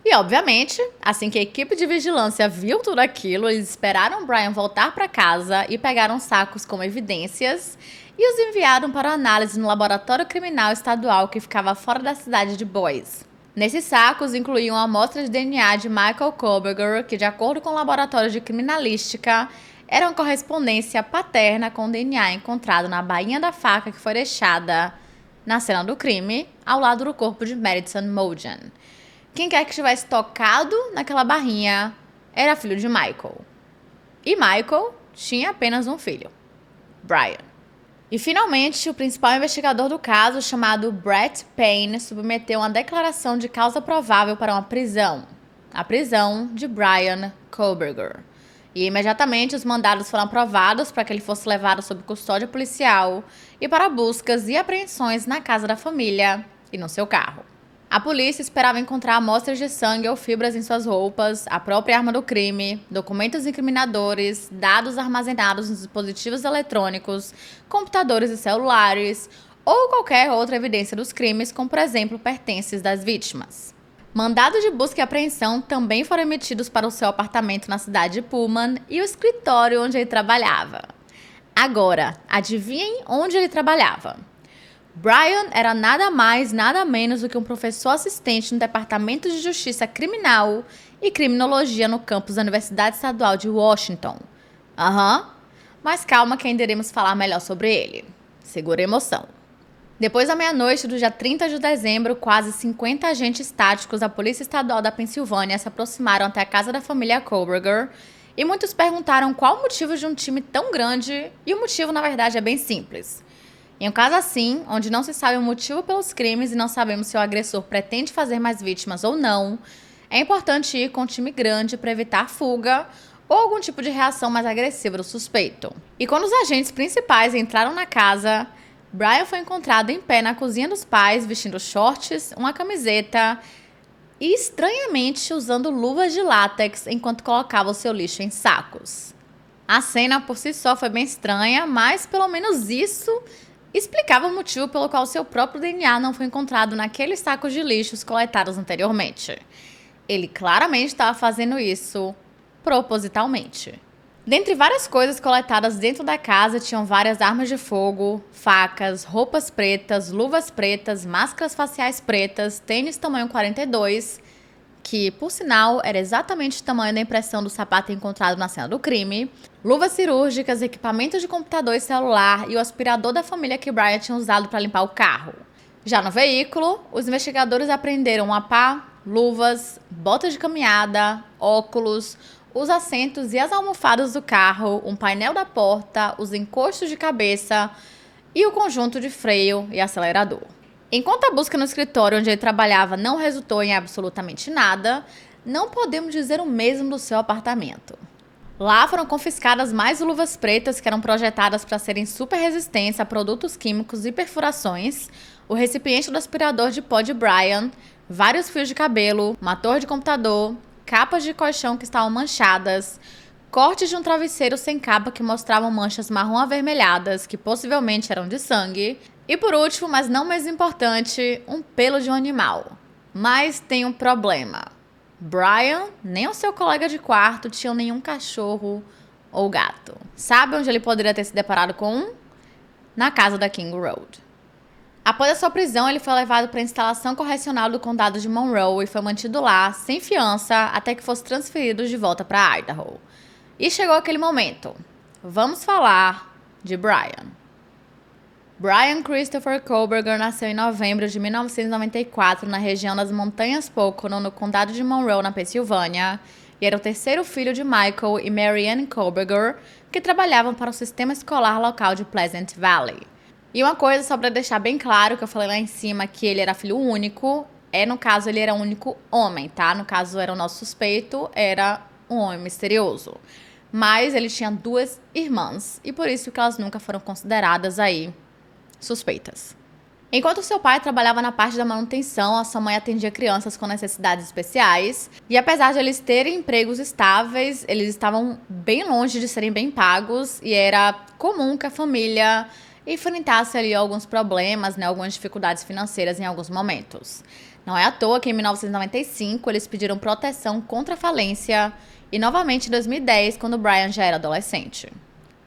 E, obviamente, assim que a equipe de vigilância viu tudo aquilo, eles esperaram Brian voltar para casa e pegaram sacos como evidências e os enviaram para análise no laboratório criminal estadual que ficava fora da cidade de Boise. Nesses sacos incluíam amostras de DNA de Michael Koberger, que, de acordo com o laboratório de criminalística, era uma correspondência paterna com o DNA encontrado na bainha da faca que foi deixada na cena do crime, ao lado do corpo de Madison Mogen. Quem quer que tivesse tocado naquela barrinha era filho de Michael. E Michael tinha apenas um filho, Brian. E finalmente, o principal investigador do caso, chamado Brett Payne, submeteu uma declaração de causa provável para uma prisão. A prisão de Brian Koberger. E imediatamente os mandados foram aprovados para que ele fosse levado sob custódia policial e para buscas e apreensões na casa da família e no seu carro. A polícia esperava encontrar amostras de sangue ou fibras em suas roupas, a própria arma do crime, documentos incriminadores, dados armazenados nos dispositivos eletrônicos, computadores e celulares, ou qualquer outra evidência dos crimes, como, por exemplo, pertences das vítimas. Mandados de busca e apreensão também foram emitidos para o seu apartamento na cidade de Pullman e o escritório onde ele trabalhava. Agora, adivinhem onde ele trabalhava? Brian era nada mais, nada menos do que um professor assistente no Departamento de Justiça Criminal e Criminologia no campus da Universidade Estadual de Washington. Mas calma que ainda iremos falar melhor sobre ele. Segura a emoção. Depois da meia-noite do dia 30 de dezembro, quase 50 agentes táticos da Polícia Estadual da Pensilvânia se aproximaram até a casa da família Koberger e muitos perguntaram qual o motivo de um time tão grande, e o motivo, na verdade, é bem simples. Em um caso assim, onde não se sabe o motivo pelos crimes e não sabemos se o agressor pretende fazer mais vítimas ou não, é importante ir com um time grande para evitar fuga ou algum tipo de reação mais agressiva do suspeito. E quando os agentes principais entraram na casa, Brian foi encontrado em pé na cozinha dos pais, vestindo shorts, uma camiseta e, estranhamente, usando luvas de látex enquanto colocava o seu lixo em sacos. A cena por si só foi bem estranha, mas pelo menos isso explicava o motivo pelo qual seu próprio DNA não foi encontrado naqueles sacos de lixos coletados anteriormente. Ele claramente estava fazendo isso propositalmente. Dentre várias coisas coletadas dentro da casa, tinham várias armas de fogo, facas, roupas pretas, luvas pretas, máscaras faciais pretas, tênis tamanho 42, que, por sinal, era exatamente o tamanho da impressão do sapato encontrado na cena do crime, luvas cirúrgicas, equipamentos de computador e celular e o aspirador da família que Brian tinha usado para limpar o carro. Já no veículo, os investigadores apreenderam uma pá, luvas, botas de caminhada, óculos, os assentos e as almofadas do carro, um painel da porta, os encostos de cabeça e o conjunto de freio e acelerador. Enquanto a busca no escritório onde ele trabalhava não resultou em absolutamente nada, não podemos dizer o mesmo do seu apartamento. Lá foram confiscadas mais luvas pretas que eram projetadas para serem super resistentes a produtos químicos e perfurações, o recipiente do aspirador de pó de Brian, vários fios de cabelo, uma torre de computador, capas de colchão que estavam manchadas, cortes de um travesseiro sem capa que mostravam manchas marrom avermelhadas, que possivelmente eram de sangue. E por último, mas não menos importante, um pelo de um animal. Mas tem um problema. Brian, nem o seu colega de quarto tinham nenhum cachorro ou gato. Sabe onde ele poderia ter se deparado com um? Na casa da King Road. Após a sua prisão, ele foi levado para a instalação correcional do condado de Monroe e foi mantido lá, sem fiança, até que fosse transferido de volta para Idaho. E chegou aquele momento. Vamos falar de Brian. Brian Christopher Kohberger nasceu em novembro de 1994 na região das Montanhas Pocono, no condado de Monroe, na Pensilvânia, e era o terceiro filho de Michael e Mary Ann Kohberger, que trabalhavam para o sistema escolar local de Pleasant Valley. E uma coisa só para deixar bem claro, que eu falei lá em cima que ele era filho único, no caso ele era o único homem, tá? No caso era o nosso suspeito, era um homem misterioso. Mas ele tinha 2 irmãs, e por isso que elas nunca foram consideradas aí suspeitas. Enquanto seu pai trabalhava na parte da manutenção, a sua mãe atendia crianças com necessidades especiais. E apesar de eles terem empregos estáveis, eles estavam bem longe de serem bem pagos. E era comum que a família enfrentasse ali alguns problemas, algumas dificuldades financeiras em alguns momentos. Não é à toa que em 1995 eles pediram proteção contra a falência. E novamente em 2010, quando Brian já era adolescente.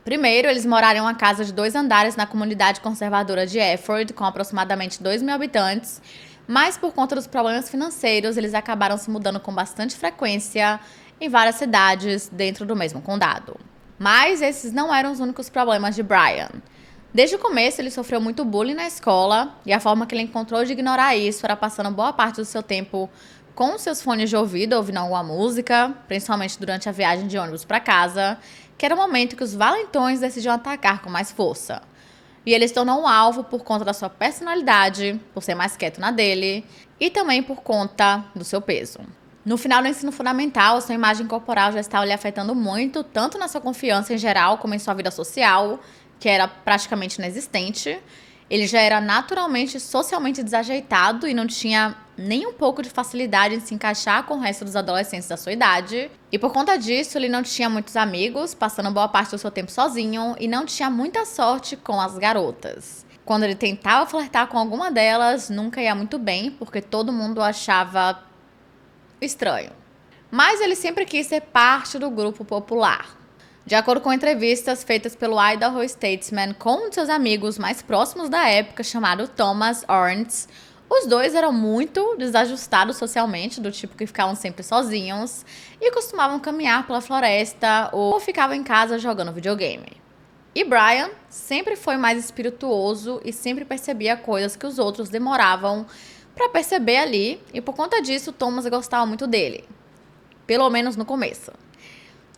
Primeiro, eles moraram em uma casa de 2 andares na comunidade conservadora de Efford, com aproximadamente 2.000 habitantes, mas por conta dos problemas financeiros, eles acabaram se mudando com bastante frequência em várias cidades dentro do mesmo condado. Mas esses não eram os únicos problemas de Brian. Desde o começo, ele sofreu muito bullying na escola, e a forma que ele encontrou de ignorar isso era passando boa parte do seu tempo com seus fones de ouvido, ouvindo alguma música, principalmente durante a viagem de ônibus para casa, que era o momento que os valentões decidiam atacar com mais força. E ele se tornou um alvo por conta da sua personalidade, por ser mais quieto na dele, e também por conta do seu peso. No final do ensino fundamental, sua imagem corporal já estava lhe afetando muito, tanto na sua confiança em geral, como em sua vida social, que era praticamente inexistente. Ele já era naturalmente socialmente desajeitado e não tinha nem um pouco de facilidade em se encaixar com o resto dos adolescentes da sua idade. E por conta disso, ele não tinha muitos amigos, passando boa parte do seu tempo sozinho, e não tinha muita sorte com as garotas. Quando ele tentava flertar com alguma delas, nunca ia muito bem, porque todo mundo o achava estranho. Mas ele sempre quis ser parte do grupo popular. De acordo com entrevistas feitas pelo Idaho Statesman com um de seus amigos mais próximos da época, chamado Thomas Orntz, os dois eram muito desajustados socialmente, do tipo que ficavam sempre sozinhos e costumavam caminhar pela floresta ou ficavam em casa jogando videogame. E Brian sempre foi mais espirituoso e sempre percebia coisas que os outros demoravam para perceber ali, e por conta disso Thomas gostava muito dele, pelo menos no começo.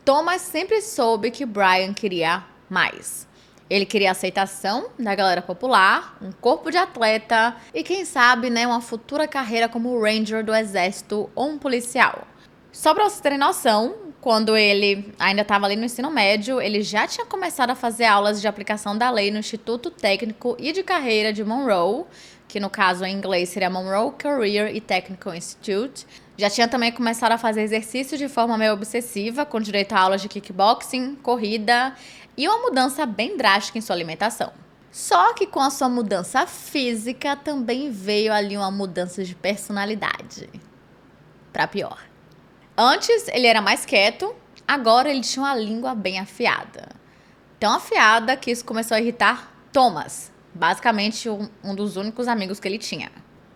Thomas sempre soube que Brian queria mais. Ele queria a aceitação da galera popular, um corpo de atleta e, quem sabe, uma futura carreira como Ranger do Exército ou um policial. Só para vocês terem noção, quando ele ainda estava ali no ensino médio, ele já tinha começado a fazer aulas de aplicação da lei no Instituto Técnico e de Carreira de Monroe, que no caso em inglês seria Monroe Career and Technical Institute. Já tinha também começado a fazer exercícios de forma meio obsessiva, com direito a aulas de kickboxing, corrida e uma mudança bem drástica em sua alimentação. Só que com a sua mudança física também veio ali uma mudança de personalidade. Pra pior. Antes ele era mais quieto, agora ele tinha uma língua bem afiada. Tão afiada que isso começou a irritar Thomas, basicamente um dos únicos amigos que ele tinha.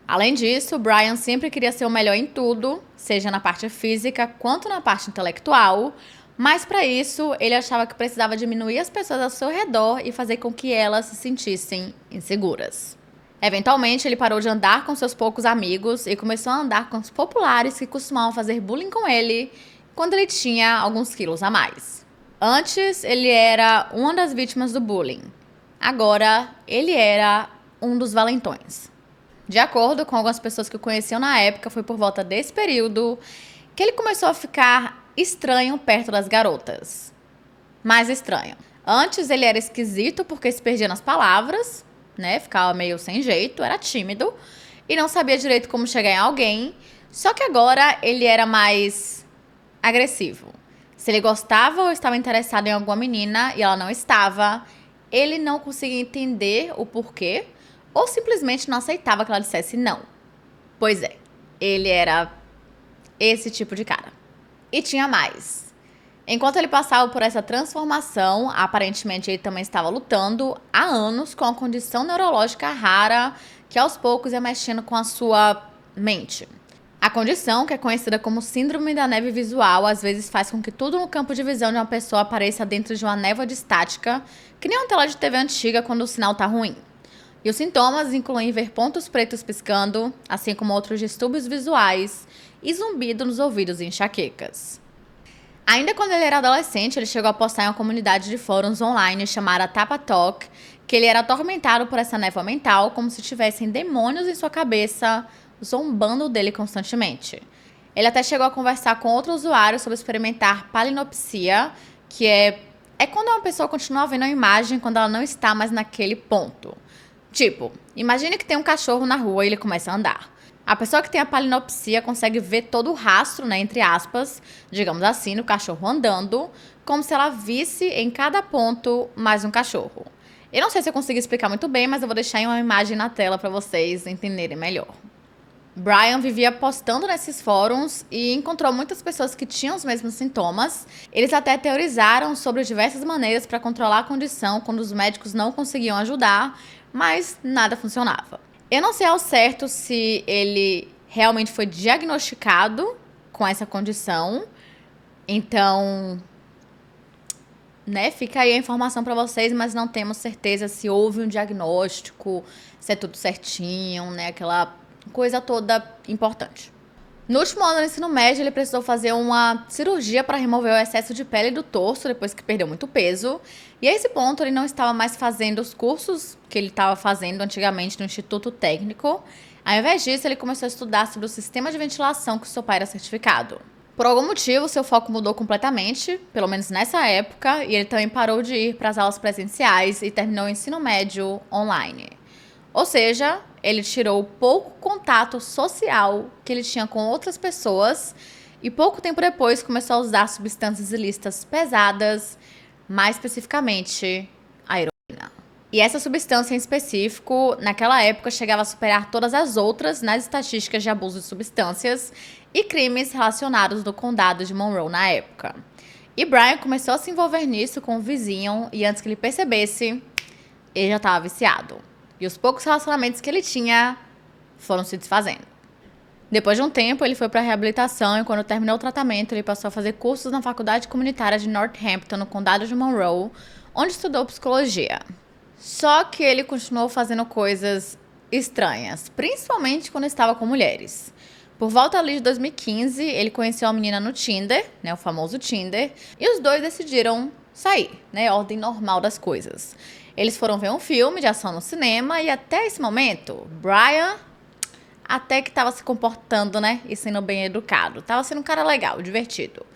Além disso, Brian sempre queria ser o melhor em tudo, seja na parte física quanto na parte intelectual, mas para isso ele achava que precisava diminuir as pessoas ao seu redor e fazer com que elas se sentissem inseguras. Eventualmente, ele parou de andar com seus poucos amigos e começou a andar com os populares que costumavam fazer bullying com ele quando ele tinha alguns quilos a mais. Antes, ele era uma das vítimas do bullying. Agora, ele era um dos valentões. De acordo com algumas pessoas que o conheciam na época, foi por volta desse período que ele começou a ficar estranho perto das garotas. Mais estranho. Antes ele era esquisito porque se perdia nas palavras, ficava meio sem jeito, era tímido. e não sabia direito como chegar em alguém, só que agora ele era mais agressivo. Se ele gostava ou estava interessado em alguma menina e ela não estava, ele não conseguia entender o porquê ou simplesmente não aceitava que ela dissesse não. Pois é, ele era esse tipo de cara. E tinha mais. Enquanto ele passava por essa transformação, aparentemente ele também estava lutando há anos com uma condição neurológica rara que aos poucos ia mexendo com a sua mente. A condição, que é conhecida como síndrome da neve visual, às vezes faz com que tudo no campo de visão de uma pessoa apareça dentro de uma névoa de estática, que nem uma tela de TV antiga quando o sinal tá ruim. E os sintomas incluem ver pontos pretos piscando, assim como outros distúrbios visuais e zumbido nos ouvidos e enxaquecas. Ainda quando ele era adolescente, ele chegou a postar em uma comunidade de fóruns online chamada Tapa Talk, que ele era atormentado por essa névoa mental, como se tivessem demônios em sua cabeça, zombando dele constantemente. Ele até chegou a conversar com outro usuário sobre experimentar palinopsia, que é quando uma pessoa continua vendo a imagem quando ela não está mais naquele ponto. Tipo, imagine que tem um cachorro na rua e ele começa a andar. A pessoa que tem a palinopsia consegue ver todo o rastro, né, entre aspas, digamos assim, no cachorro andando, como se ela visse em cada ponto mais um cachorro. Eu não sei se eu consigo explicar muito bem, mas eu vou deixar em uma imagem na tela para vocês entenderem melhor. Brian vivia postando nesses fóruns e encontrou muitas pessoas que tinham os mesmos sintomas. Eles até teorizaram sobre diversas maneiras para controlar a condição quando os médicos não conseguiam ajudar, mas nada funcionava. Eu não sei ao certo se ele realmente foi diagnosticado com essa condição, então, né, fica aí a informação para vocês, mas não temos certeza se houve um diagnóstico, se é tudo certinho, né, aquela coisa toda importante. No último ano do ensino médio, ele precisou fazer uma cirurgia para remover o excesso de pele do torso, depois que perdeu muito peso. E a esse ponto, ele não estava mais fazendo os cursos que ele estava fazendo antigamente no Instituto Técnico. Ao invés disso, ele começou a estudar sobre o sistema de ventilação que o seu pai era certificado. Por algum motivo, seu foco mudou completamente, pelo menos nessa época, e ele também parou de ir para as aulas presenciais e terminou o ensino médio online. Ou seja, ele tirou o pouco contato social que ele tinha com outras pessoas e pouco tempo depois começou a usar substâncias ilícitas pesadas, mais especificamente a heroína. E essa substância em específico, naquela época, chegava a superar todas as outras nas estatísticas de abuso de substâncias e crimes relacionados no condado de Monroe na época. E Brian começou a se envolver nisso com um vizinho e antes que ele percebesse, ele já estava viciado. E os poucos relacionamentos que ele tinha foram se desfazendo. Depois de um tempo, ele foi para a reabilitação e quando terminou o tratamento, ele passou a fazer cursos na faculdade comunitária de Northampton, no condado de Monroe, onde estudou psicologia. Só que ele continuou fazendo coisas estranhas, principalmente quando estava com mulheres. Por volta ali de 2015, ele conheceu uma menina no Tinder, né, o famoso Tinder, e os dois decidiram sair, né, ordem normal das coisas. Eles foram ver um filme de ação no cinema e até esse momento, Brian até que estava se comportando, né, e sendo bem educado. Tava sendo um cara legal, divertido.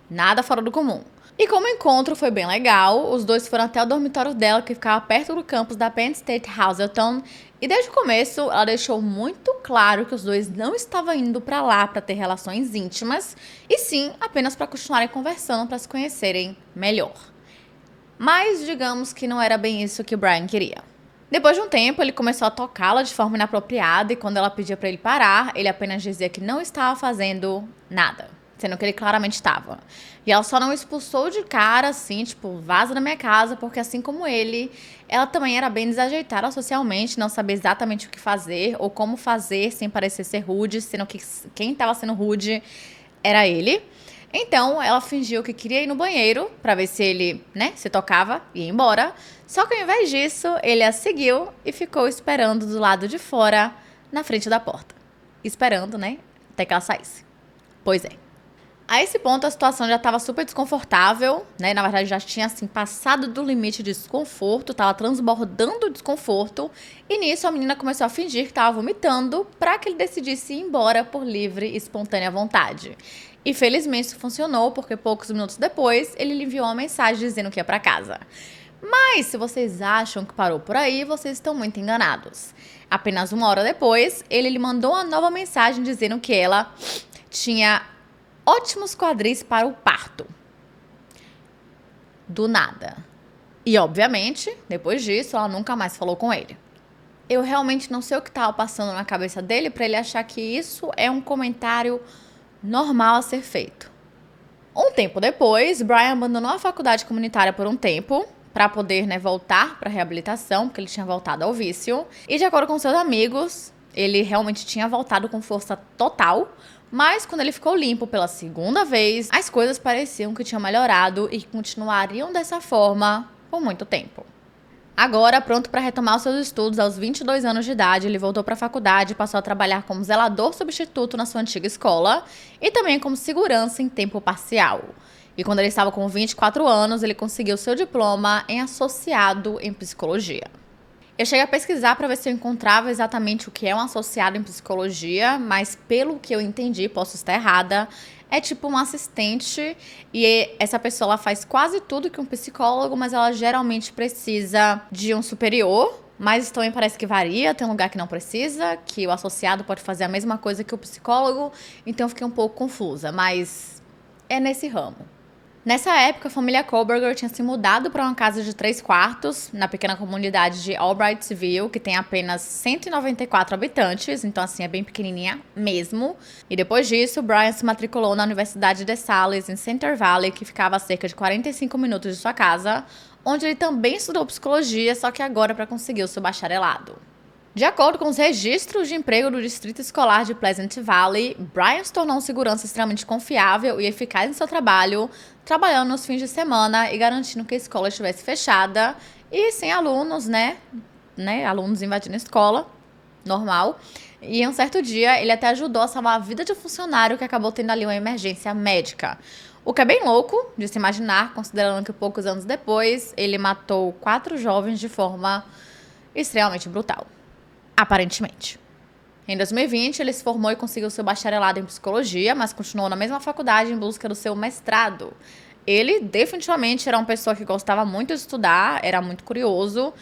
Nada fora do comum. E como o encontro foi bem legal, os dois foram até o dormitório dela, que ficava perto do campus da Penn State Hazleton. E desde o começo, ela deixou muito claro que os dois não estavam indo pra lá para ter relações íntimas, e sim apenas para continuarem conversando para se conhecerem melhor. Mas digamos que não era bem isso que o Brian queria. Depois de um tempo, ele começou a tocá-la de forma inapropriada e quando ela pedia para ele parar, ele apenas dizia que não estava fazendo nada, sendo que ele claramente estava. E ela só não expulsou de cara, assim, tipo, vaza da minha casa, porque assim como ele, ela também era bem desajeitada socialmente, não sabia exatamente o que fazer ou como fazer sem parecer ser rude, sendo que quem estava sendo rude era ele. Então, ela fingiu que queria ir no banheiro pra ver se ele, né, se tocava e ia embora. Só que ao invés disso, ele a seguiu e ficou esperando do lado de fora, na frente da porta. Esperando, né, até que ela saísse. Pois é. A esse ponto, a situação já estava super desconfortável, né? Na verdade, já tinha, assim, passado do limite de desconforto, estava transbordando o desconforto. E nisso, a menina começou a fingir que estava vomitando para que ele decidisse ir embora por livre e espontânea vontade. E felizmente isso funcionou, porque poucos minutos depois, ele lhe enviou uma mensagem dizendo que ia para casa. Mas se vocês acham que parou por aí, vocês estão muito enganados. Apenas 1 hora depois, ele lhe mandou uma nova mensagem dizendo que ela tinha ótimos quadris para o parto. Do nada. E, obviamente, depois disso, ela nunca mais falou com ele. Eu realmente não sei o que estava passando na cabeça dele para ele achar que isso é um comentário normal a ser feito. Um tempo depois, Brian abandonou a faculdade comunitária por um tempo para poder, voltar para a reabilitação, porque ele tinha voltado ao vício. E de acordo com seus amigos, ele realmente tinha voltado com força total, mas quando ele ficou limpo pela segunda vez, as coisas pareciam que tinham melhorado e que continuariam dessa forma por muito tempo. Agora, pronto para retomar os seus estudos aos 22 anos de idade, ele voltou para a faculdade e passou a trabalhar como zelador substituto na sua antiga escola e também como segurança em tempo parcial. E quando ele estava com 24 anos, ele conseguiu seu diploma em associado em psicologia. Eu cheguei a pesquisar para ver se eu encontrava exatamente o que é um associado em psicologia, mas pelo que eu entendi, posso estar errada, é tipo um assistente e essa pessoa ela faz quase tudo que um psicólogo, mas ela geralmente precisa de um superior, mas também parece que varia, tem um lugar que não precisa, que o associado pode fazer a mesma coisa que o psicólogo, então eu fiquei um pouco confusa, mas é nesse ramo. Nessa época, a família Kohlberger tinha se mudado para uma casa de 3 quartos na pequena comunidade de Albrightsville, que tem apenas 194 habitantes, então assim, é bem pequenininha mesmo. E depois disso, Brian se matriculou na Universidade de Salles, em Center Valley, que ficava a cerca de 45 minutos de sua casa, onde ele também estudou psicologia, só que agora para conseguir o seu bacharelado. De acordo com os registros de emprego do Distrito Escolar de Pleasant Valley, Brian se tornou um segurança extremamente confiável e eficaz em seu trabalho, trabalhando nos fins de semana e garantindo que a escola estivesse fechada e sem alunos, alunos invadindo a escola, normal. E um certo dia, ele até ajudou a salvar a vida de um funcionário que acabou tendo ali uma emergência médica. O que é bem louco de se imaginar, considerando que poucos anos depois, ele matou 4 jovens de forma extremamente brutal. Aparentemente. Em 2020, ele se formou e conseguiu seu bacharelado em psicologia, mas continuou na mesma faculdade em busca do seu mestrado. Ele definitivamente era uma pessoa que gostava muito de estudar, era muito curioso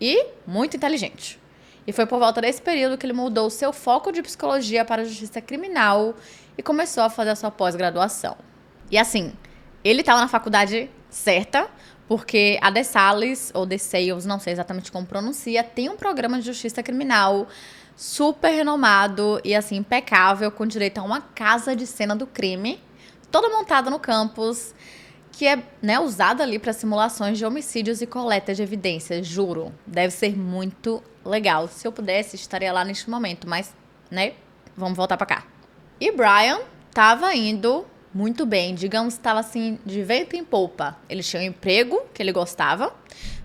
e muito inteligente. E foi por volta desse período que ele mudou seu foco de psicologia para a justiça criminal e começou a fazer a sua pós-graduação. E assim, ele estava na faculdade certa, porque a DeSales, ou DeSales, não sei exatamente como pronuncia, tem um programa de justiça criminal super renomado e assim, impecável, com direito a uma casa de cena do crime, toda montada no campus, que é usada ali para simulações de homicídios e coleta de evidências, juro. Deve ser muito legal. Se eu pudesse, estaria lá neste momento, mas, vamos voltar para cá. E Brian estava indo muito bem, digamos, estava assim, de vento em polpa. Ele tinha um emprego que ele gostava,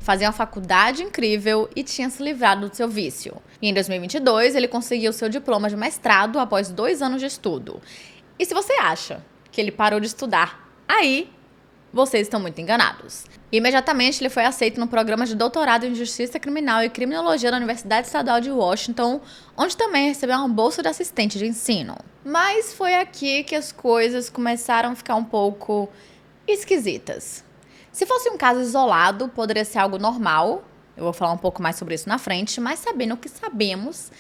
fazia uma faculdade incrível e tinha se livrado do seu vício. E em 2022, ele conseguiu seu diploma de mestrado após 2 anos de estudo. E se você acha que ele parou de estudar, aí vocês estão muito enganados. Imediatamente, ele foi aceito no programa de doutorado em Justiça Criminal e Criminologia da Universidade Estadual de Washington, onde também recebeu uma bolsa de assistente de ensino. Mas foi aqui que as coisas começaram a ficar um pouco esquisitas. Se fosse um caso isolado, poderia ser algo normal. Eu vou falar um pouco mais sobre isso na frente, mas sabendo o que sabemos,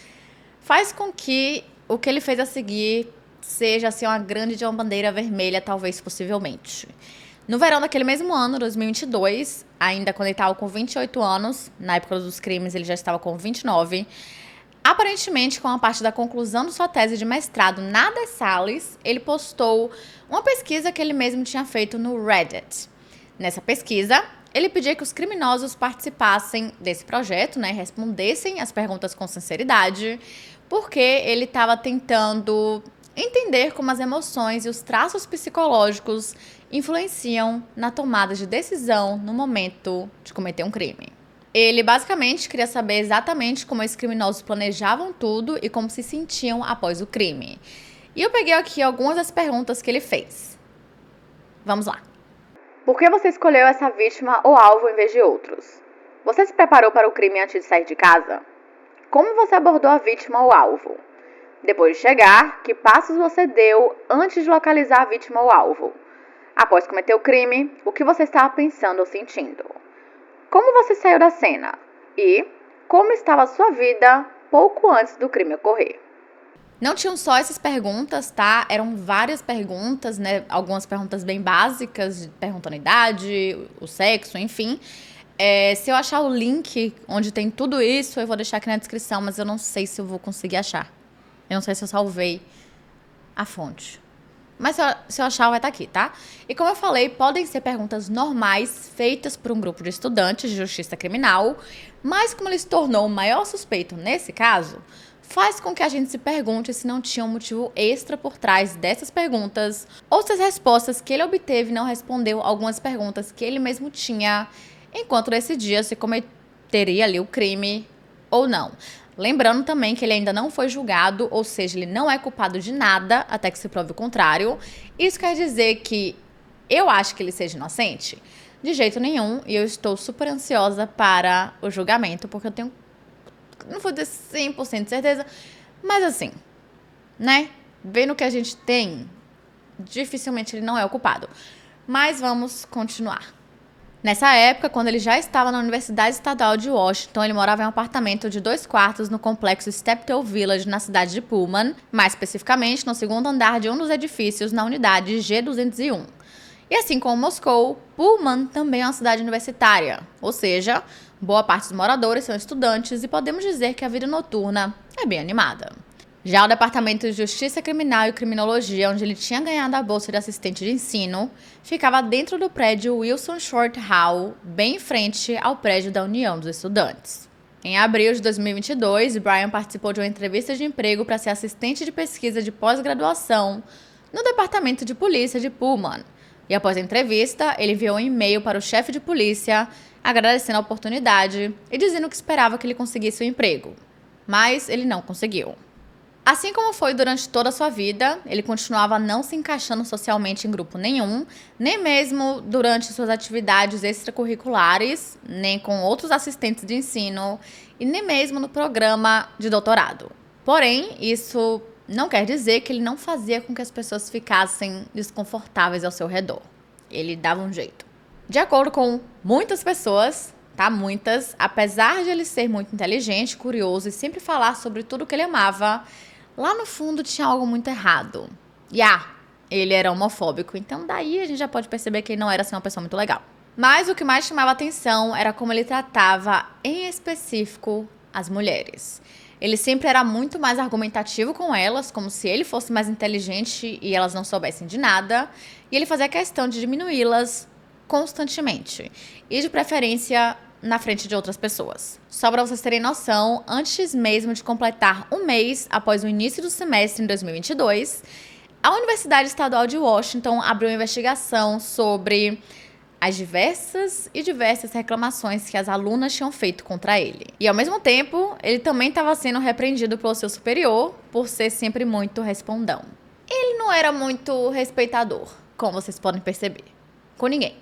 faz com que o que ele fez a seguir seja assim, uma grande de uma bandeira vermelha, talvez, possivelmente. No verão daquele mesmo ano, 2022, ainda quando ele estava com 28 anos, na época dos crimes ele já estava com 29, aparentemente com a parte da conclusão de sua tese de mestrado na DeSales, ele postou uma pesquisa que ele mesmo tinha feito no Reddit. Nessa pesquisa, ele pedia que os criminosos participassem desse projeto, respondessem as perguntas com sinceridade, porque ele estava tentando entender como as emoções e os traços psicológicos influenciam na tomada de decisão no momento de cometer um crime. Ele basicamente queria saber exatamente como esses criminosos planejavam tudo e como se sentiam após o crime. E eu peguei aqui algumas das perguntas que ele fez. Vamos lá. Por que você escolheu essa vítima ou alvo em vez de outros? Você se preparou para o crime antes de sair de casa? Como você abordou a vítima ou alvo? Depois de chegar, que passos você deu antes de localizar a vítima ou alvo? Após cometer o crime, o que você estava pensando ou sentindo? Como você saiu da cena? E como estava a sua vida pouco antes do crime ocorrer? Não tinham só essas perguntas, tá? Eram várias perguntas, né? Algumas perguntas bem básicas, perguntando a idade, o sexo, enfim. Se eu achar o link onde tem tudo isso, eu vou deixar aqui na descrição, mas eu não sei se eu vou conseguir achar. Eu não sei se eu salvei a fonte. Mas se eu achar, vai estar aqui, tá? E como eu falei, podem ser perguntas normais feitas por um grupo de estudantes de justiça criminal, mas como ele se tornou o maior suspeito nesse caso, faz com que a gente se pergunte se não tinha um motivo extra por trás dessas perguntas, ou se as respostas que ele obteve não respondeu algumas perguntas que ele mesmo tinha enquanto decidia se cometeria ali o crime ou não. Lembrando também que ele ainda não foi julgado, ou seja, ele não é culpado de nada até que se prove o contrário. Isso quer dizer que eu acho que ele seja inocente? De jeito nenhum, e eu estou super ansiosa para o julgamento, porque eu tenho, não vou dizer 100% de certeza, mas assim, né? Vendo o que a gente tem, dificilmente ele não é o culpado. Mas vamos continuar. Nessa época, quando ele já estava na Universidade Estadual de Washington, ele morava em um apartamento de 2 quartos no complexo Steptoe Village, na cidade de Pullman, mais especificamente no segundo andar de um dos edifícios na unidade G201. E assim como Moscou, Pullman também é uma cidade universitária, ou seja, boa parte dos moradores são estudantes e podemos dizer que a vida noturna é bem animada. Já o Departamento de Justiça Criminal e Criminologia, onde ele tinha ganhado a bolsa de assistente de ensino, ficava dentro do prédio Wilson Short Hall, bem em frente ao prédio da União dos Estudantes. Em abril de 2022, Brian participou de uma entrevista de emprego para ser assistente de pesquisa de pós-graduação no Departamento de Polícia de Pullman. E após a entrevista, ele enviou um e-mail para o chefe de polícia, agradecendo a oportunidade e dizendo que esperava que ele conseguisse o emprego. Mas ele não conseguiu. Assim como foi durante toda a sua vida, ele continuava não se encaixando socialmente em grupo nenhum, nem mesmo durante suas atividades extracurriculares, nem com outros assistentes de ensino e nem mesmo no programa de doutorado. Porém, isso não quer dizer que ele não fazia com que as pessoas ficassem desconfortáveis ao seu redor. Ele dava um jeito. De acordo com muitas pessoas, tá? Muitas, apesar de ele ser muito inteligente, curioso e sempre falar sobre tudo que ele amava, lá no fundo tinha algo muito errado. E ele era homofóbico, então daí a gente já pode perceber que ele não era assim uma pessoa muito legal. Mas o que mais chamava atenção era como ele tratava, em específico, as mulheres. Ele sempre era muito mais argumentativo com elas, como se ele fosse mais inteligente e elas não soubessem de nada. E ele fazia questão de diminuí-las constantemente. E de preferência na frente de outras pessoas. Só para vocês terem noção, antes mesmo de completar um mês após o início do semestre em 2022, a Universidade Estadual de Washington abriu uma investigação sobre as diversas reclamações que as alunas tinham feito contra ele. E ao mesmo tempo, ele também estava sendo repreendido pelo seu superior por ser sempre muito respondão. Ele não era muito respeitador, como vocês podem perceber, com ninguém.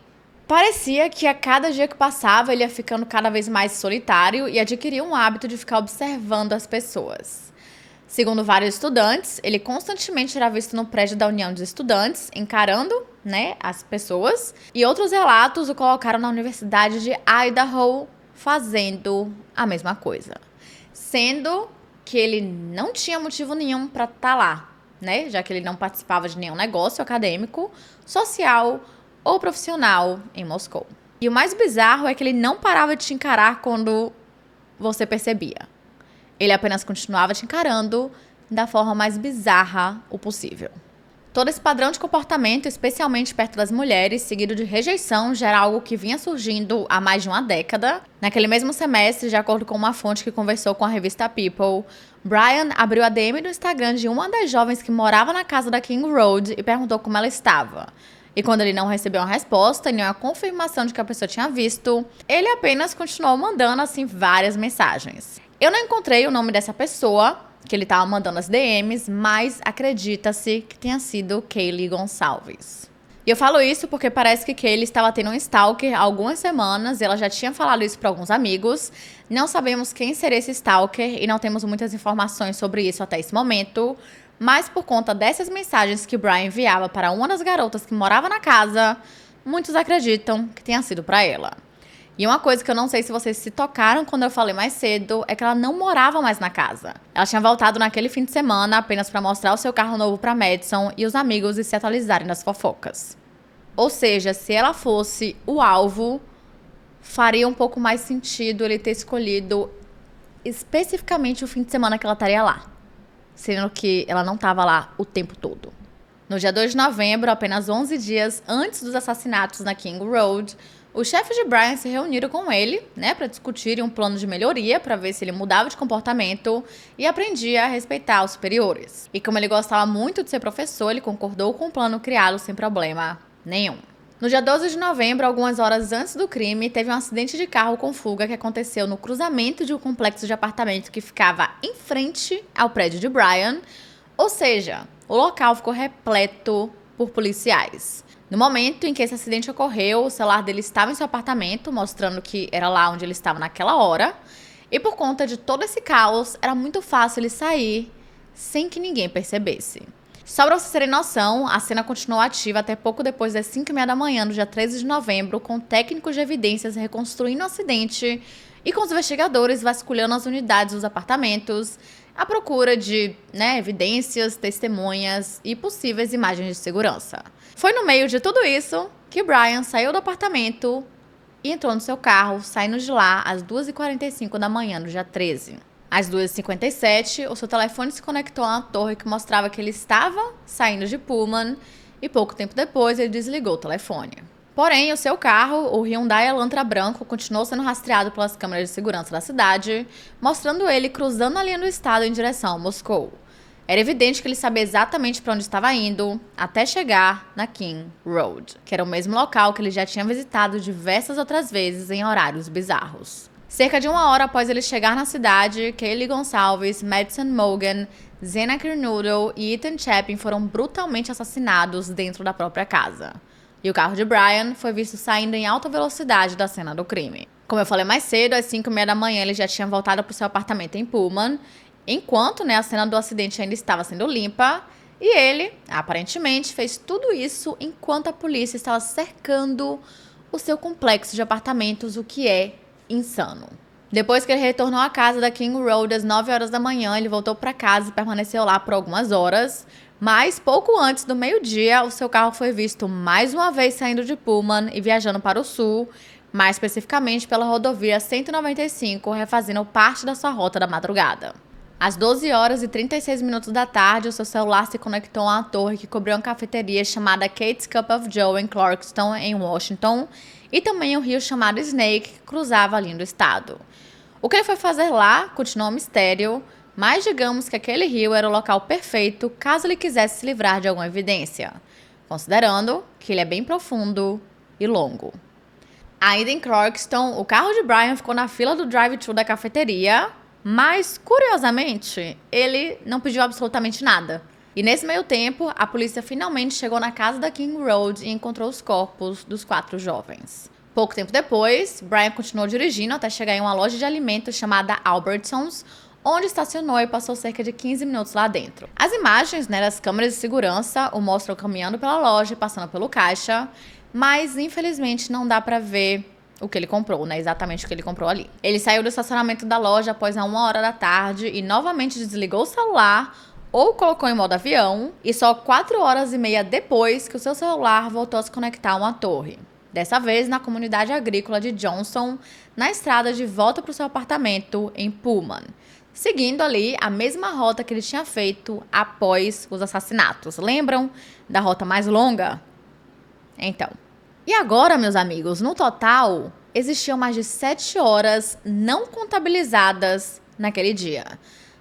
Parecia que a cada dia que passava ele ia ficando cada vez mais solitário e adquiria um hábito de ficar observando as pessoas. Segundo vários estudantes, ele constantemente era visto no prédio da União dos Estudantes, encarando, as pessoas. E outros relatos o colocaram na Universidade de Idaho fazendo a mesma coisa. Sendo que ele não tinha motivo nenhum para estar lá, já que ele não participava de nenhum negócio acadêmico, social ou profissional em Moscou. E o mais bizarro é que ele não parava de te encarar quando você percebia. Ele apenas continuava te encarando da forma mais bizarra o possível. Todo esse padrão de comportamento, especialmente perto das mulheres, seguido de rejeição, já era algo que vinha surgindo há mais de uma década. Naquele mesmo semestre, de acordo com uma fonte que conversou com a revista People, Brian abriu a DM do Instagram de uma das jovens que morava na casa da King Road e perguntou como ela estava. E quando ele não recebeu uma resposta e nem uma confirmação de que a pessoa tinha visto, ele apenas continuou mandando, assim, várias mensagens. Eu não encontrei o nome dessa pessoa que ele estava mandando as DMs, mas acredita-se que tenha sido Kaylee Gonçalves. E eu falo isso porque parece que Kaylee estava tendo um stalker há algumas semanas e ela já tinha falado isso para alguns amigos. Não sabemos quem seria esse stalker e não temos muitas informações sobre isso até esse momento. Mas por conta dessas mensagens que Brian enviava para uma das garotas que morava na casa, muitos acreditam que tenha sido para ela. E uma coisa que eu não sei se vocês se tocaram quando eu falei mais cedo é que ela não morava mais na casa. Ela tinha voltado naquele fim de semana apenas pra mostrar o seu carro novo pra Madison e os amigos e se atualizarem das fofocas. Ou seja, se ela fosse o alvo, faria um pouco mais sentido ele ter escolhido especificamente o fim de semana que ela estaria lá, sendo que ela não estava lá o tempo todo. No dia 2 de novembro, apenas 11 dias antes dos assassinatos na King Road, os chefes de Brian se reuniram com ele, para discutirem um plano de melhoria, para ver se ele mudava de comportamento e aprendia a respeitar os superiores. E como ele gostava muito de ser professor, ele concordou com o plano criado sem problema nenhum. No dia 12 de novembro, algumas horas antes do crime, teve um acidente de carro com fuga que aconteceu no cruzamento de um complexo de apartamento que ficava em frente ao prédio de Brian, ou seja, o local ficou repleto por policiais. No momento em que esse acidente ocorreu, o celular dele estava em seu apartamento, mostrando que era lá onde ele estava naquela hora. E por conta de todo esse caos, era muito fácil ele sair sem que ninguém percebesse. Só pra vocês terem noção, a cena continuou ativa até pouco depois das 5h30 da manhã, no dia 13 de novembro, com técnicos de evidências reconstruindo o acidente e com os investigadores vasculhando as unidades dos apartamentos, à procura de evidências, testemunhas e possíveis imagens de segurança. Foi no meio de tudo isso que Brian saiu do apartamento e entrou no seu carro, saindo de lá às 2h45 da manhã, no dia 13. Às 2h57, o seu telefone se conectou a uma torre que mostrava que ele estava saindo de Pullman e pouco tempo depois ele desligou o telefone. Porém, o seu carro, o Hyundai Elantra branco, continuou sendo rastreado pelas câmeras de segurança da cidade, mostrando ele cruzando a linha do estado em direção a Moscou. Era evidente que ele sabia exatamente para onde estava indo, até chegar na King Road, que era o mesmo local que ele já tinha visitado diversas outras vezes em horários bizarros. Cerca de 1 hora após ele chegar na cidade, Kaylee Gonçalves, Madison Mogen, Zena Kernodle e Ethan Chapin foram brutalmente assassinados dentro da própria casa. E o carro de Brian foi visto saindo em alta velocidade da cena do crime. Como eu falei mais cedo, às 5h30 da manhã ele já tinha voltado para o seu apartamento em Pullman, enquanto a cena do acidente ainda estava sendo limpa, e ele, aparentemente, fez tudo isso enquanto a polícia estava cercando o seu complexo de apartamentos, o que é insano. Depois que ele retornou à casa da King Road às 9 horas da manhã, ele voltou para casa e permaneceu lá por algumas horas, mas pouco antes do meio-dia, o seu carro foi visto mais uma vez saindo de Pullman e viajando para o sul, mais especificamente pela rodovia 195, refazendo parte da sua rota da madrugada. Às 12h36 da tarde, o seu celular se conectou a uma torre que cobriu uma cafeteria chamada Kate's Cup of Joe em Clarkston, em Washington, e também um rio chamado Snake, que cruzava a linha do estado. O que ele foi fazer lá continuou um mistério, mas digamos que aquele rio era o local perfeito caso ele quisesse se livrar de alguma evidência, considerando que ele é bem profundo e longo. Ainda em Clarkston, o carro de Brian ficou na fila do drive-thru da cafeteria, mas, curiosamente, ele não pediu absolutamente nada. E nesse meio tempo, a polícia finalmente chegou na casa da King Road e encontrou os corpos dos 4 jovens. Pouco tempo depois, Brian continuou dirigindo até chegar em uma loja de alimentos chamada Albertsons, onde estacionou e passou cerca de 15 minutos lá dentro. As imagens das câmeras de segurança o mostram caminhando pela loja e passando pelo caixa, mas infelizmente não dá pra ver o que ele comprou, exatamente o que ele comprou ali. Ele saiu do estacionamento da loja após 1 hora da tarde e novamente desligou o celular ou colocou em modo avião, e só 4h30 depois que o seu celular voltou a se conectar a uma torre. Dessa vez na comunidade agrícola de Johnson, na estrada de volta para o seu apartamento em Pullman, seguindo ali a mesma rota que ele tinha feito após os assassinatos. Lembram da rota mais longa? Então. E agora, meus amigos, no total, existiam mais de 7 horas não contabilizadas naquele dia.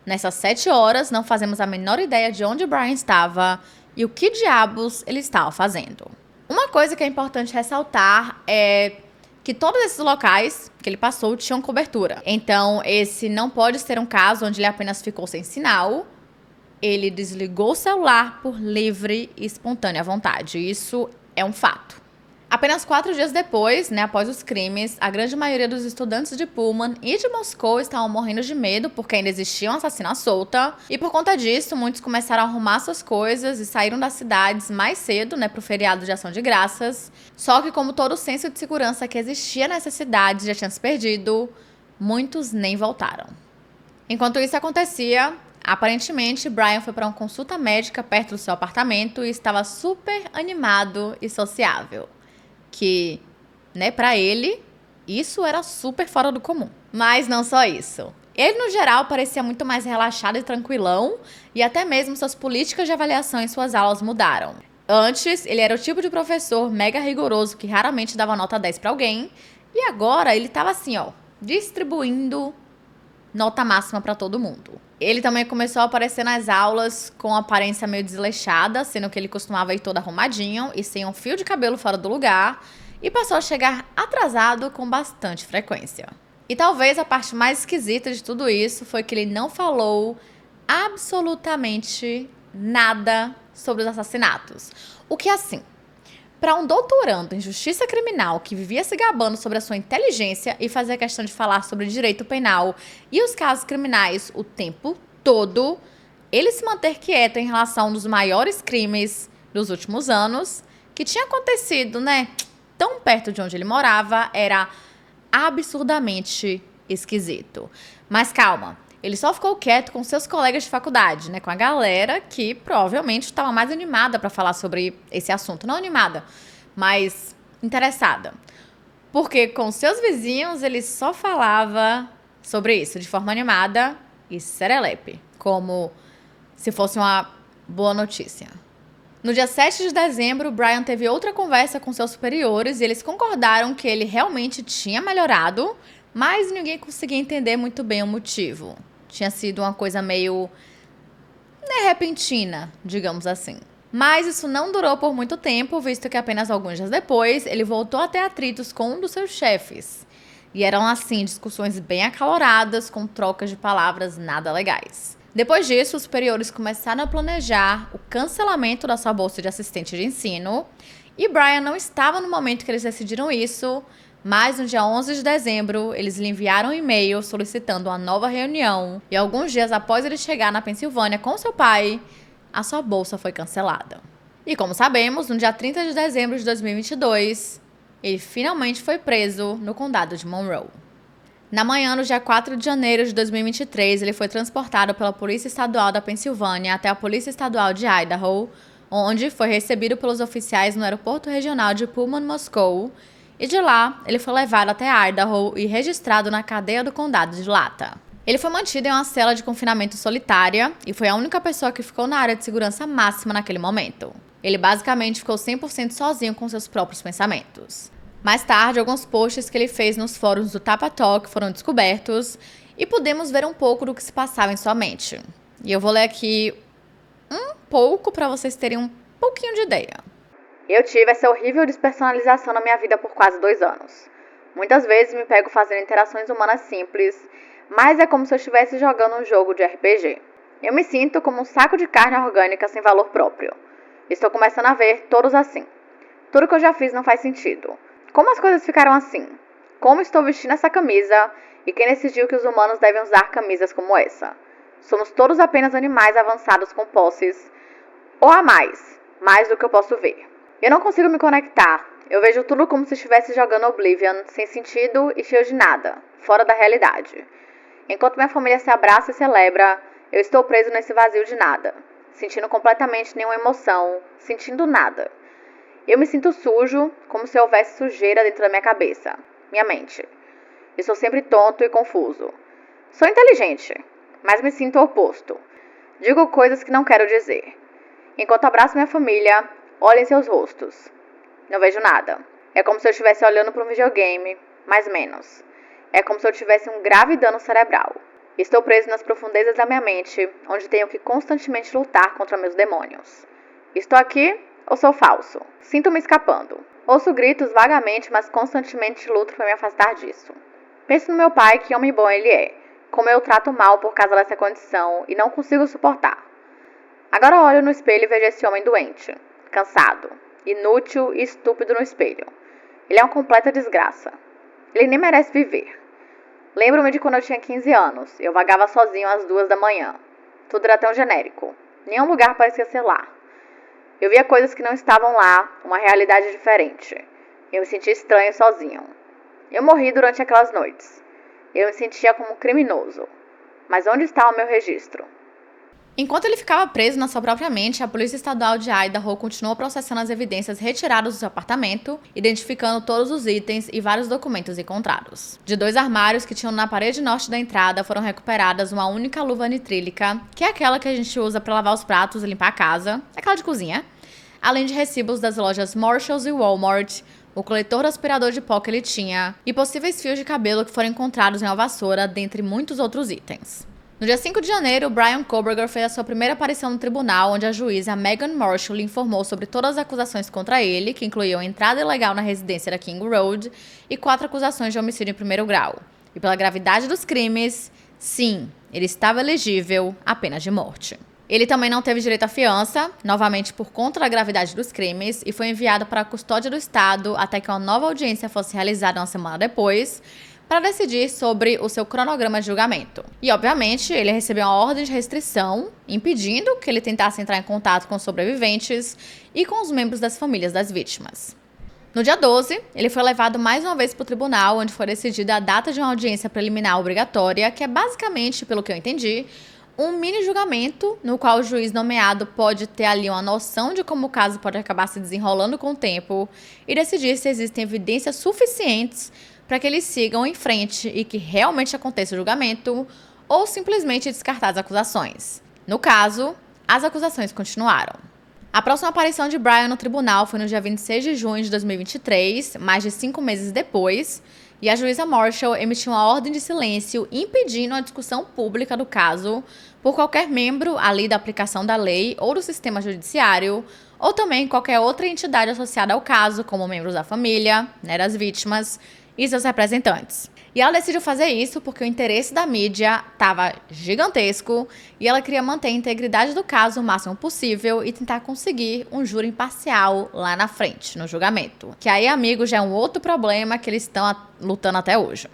Nessas 7 horas, não fazemos a menor ideia de onde Brian estava e o que diabos ele estava fazendo. Uma coisa que é importante ressaltar é que todos esses locais que ele passou tinham cobertura. Então, esse não pode ser um caso onde ele apenas ficou sem sinal. Ele desligou o celular por livre e espontânea vontade. Isso é um fato. Apenas 4 dias depois, após os crimes, a grande maioria dos estudantes de Pullman e de Moscou estavam morrendo de medo porque ainda existia um assassino à solta. E por conta disso, muitos começaram a arrumar suas coisas e saíram das cidades mais cedo, pro feriado de Ação de Graças. Só que como todo o senso de segurança que existia nessas cidades já tinha se perdido, muitos nem voltaram. Enquanto isso acontecia, aparentemente Brian foi para uma consulta médica perto do seu apartamento e estava super animado e sociável. Que, pra ele, isso era super fora do comum. Mas não só isso. Ele, no geral, parecia muito mais relaxado e tranquilão, e até mesmo suas políticas de avaliação em suas aulas mudaram. Antes, ele era o tipo de professor mega rigoroso que raramente dava nota 10 para alguém, e agora ele tava assim, distribuindo nota máxima para todo mundo. Ele também começou a aparecer nas aulas com aparência meio desleixada, sendo que ele costumava ir todo arrumadinho e sem um fio de cabelo fora do lugar, e passou a chegar atrasado com bastante frequência. E talvez a parte mais esquisita de tudo isso foi que ele não falou absolutamente nada sobre os assassinatos. O que, assim, para um doutorando em justiça criminal que vivia se gabando sobre a sua inteligência e fazia questão de falar sobre direito penal e os casos criminais o tempo todo, ele se manter quieto em relação a um dos maiores crimes dos últimos anos, que tinha acontecido, tão perto de onde ele morava, era absurdamente esquisito. Mas calma, ele só ficou quieto com seus colegas de faculdade, com a galera que provavelmente estava mais animada para falar sobre esse assunto. Não animada, mas interessada. Porque com seus vizinhos ele só falava sobre isso de forma animada e serelepe, como se fosse uma boa notícia. No dia 7 de dezembro, Brian teve outra conversa com seus superiores e eles concordaram que ele realmente tinha melhorado, mas ninguém conseguia entender muito bem o motivo. Tinha sido uma coisa meio repentina, digamos assim. Mas isso não durou por muito tempo, visto que apenas alguns dias depois, ele voltou a ter atritos com um dos seus chefes. E eram, assim, discussões bem acaloradas, com trocas de palavras nada legais. Depois disso, os superiores começaram a planejar o cancelamento da sua bolsa de assistente de ensino. E Brian não estava no momento que eles decidiram isso, mas no dia 11 de dezembro, eles lhe enviaram um e-mail solicitando uma nova reunião. E alguns dias após ele chegar na Pensilvânia com seu pai, a sua bolsa foi cancelada. E como sabemos, no dia 30 de dezembro de 2022, ele finalmente foi preso no condado de Monroe. Na manhã, no dia 4 de janeiro de 2023, ele foi transportado pela Polícia Estadual da Pensilvânia até a Polícia Estadual de Idaho, onde foi recebido pelos oficiais no aeroporto regional de Pullman, Moscou, e de lá ele foi levado até Idaho e registrado na cadeia do condado de Lata. Ele foi mantido em uma cela de confinamento solitária e foi a única pessoa que ficou na área de segurança máxima naquele momento. Ele basicamente ficou 100% sozinho com seus próprios pensamentos. Mais tarde, alguns posts que ele fez nos fóruns do Tapa Talk foram descobertos e pudemos ver um pouco do que se passava em sua mente. E eu vou ler aqui um pouco para vocês terem um pouquinho de ideia. Eu tive essa horrível despersonalização na minha vida por quase 2 anos. Muitas vezes me pego fazendo interações humanas simples, mas é como se eu estivesse jogando um jogo de RPG. Eu me sinto como um saco de carne orgânica sem valor próprio. Estou começando a ver todos assim. Tudo que eu já fiz não faz sentido. Como as coisas ficaram assim? Como estou vestindo essa camisa? E quem decidiu que os humanos devem usar camisas como essa? Somos todos apenas animais avançados com posses, ou a mais do que eu posso ver. Eu não consigo me conectar. Eu vejo tudo como se estivesse jogando Oblivion, sem sentido e cheio de nada, fora da realidade. Enquanto minha família se abraça e celebra, eu estou preso nesse vazio de nada, sentindo completamente nenhuma emoção, sentindo nada. Eu me sinto sujo, como se houvesse sujeira dentro da minha cabeça, minha mente. Eu sou sempre tonto e confuso. Sou inteligente, mas me sinto o oposto. Digo coisas que não quero dizer. Enquanto abraço minha família, olho em seus rostos. Não vejo nada. É como se eu estivesse olhando para um videogame, mais menos. É como se eu tivesse um grave dano cerebral. Estou preso nas profundezas da minha mente, onde tenho que constantemente lutar contra meus demônios. Estou aqui ou sou falso? Sinto-me escapando. Ouço gritos vagamente, mas constantemente luto para me afastar disso. Penso no meu pai, que homem bom ele é. Como eu o trato mal por causa dessa condição e não consigo suportar. Agora olho no espelho e vejo esse homem doente, cansado, inútil e estúpido no espelho. Ele é uma completa desgraça. Ele nem merece viver. Lembro-me de quando eu tinha 15 anos. Eu vagava sozinho às 2 da manhã. Tudo era tão genérico. Nenhum lugar parecia ser lá. Eu via coisas que não estavam lá, uma realidade diferente. Eu me sentia estranho sozinho. Eu morri durante aquelas noites. Eu me sentia como um criminoso. Mas onde está o meu registro? Enquanto ele ficava preso na sua própria mente, a Polícia Estadual de Idaho continuou processando as evidências retiradas do seu apartamento, identificando todos os itens e vários documentos encontrados. De 2 armários que tinham na parede norte da entrada, foram recuperadas uma única luva nitrílica, que é aquela que a gente usa para lavar os pratos e limpar a casa, aquela de cozinha, além de recibos das lojas Marshalls e Walmart, o coletor do aspirador de pó que ele tinha e possíveis fios de cabelo que foram encontrados em uma vassoura, dentre muitos outros itens. No dia 5 de janeiro, Bryan Kohberger fez a sua primeira aparição no tribunal, onde a juíza Megan Marshall lhe informou sobre todas as acusações contra ele, que incluíam entrada ilegal na residência da King Road e 4 acusações de homicídio em primeiro grau. E pela gravidade dos crimes, sim, ele estava elegível à pena de morte. Ele também não teve direito à fiança, novamente por conta da gravidade dos crimes, e foi enviado para a custódia do Estado até que uma nova audiência fosse realizada uma semana depois, para decidir sobre o seu cronograma de julgamento. E, obviamente, ele recebeu uma ordem de restrição, impedindo que ele tentasse entrar em contato com os sobreviventes e com os membros das famílias das vítimas. No dia 12, ele foi levado mais uma vez para o tribunal, onde foi decidida a data de uma audiência preliminar obrigatória, que é basicamente, pelo que eu entendi, um mini julgamento no qual o juiz nomeado pode ter ali uma noção de como o caso pode acabar se desenrolando com o tempo e decidir se existem evidências suficientes para que eles sigam em frente e que realmente aconteça o julgamento, ou simplesmente descartar as acusações. No caso, as acusações continuaram. A próxima aparição de Bryan no tribunal foi no dia 26 de junho de 2023, mais de 5 meses depois, e a juíza Marshall emitiu uma ordem de silêncio impedindo a discussão pública do caso por qualquer membro ali da aplicação da lei ou do sistema judiciário, ou também qualquer outra entidade associada ao caso, como membros da família, das vítimas, e seus representantes. E ela decidiu fazer isso porque o interesse da mídia estava gigantesco e ela queria manter a integridade do caso o máximo possível e tentar conseguir um júri imparcial lá na frente, no julgamento. Que aí, amigo, já é um outro problema que eles estão lutando até hoje.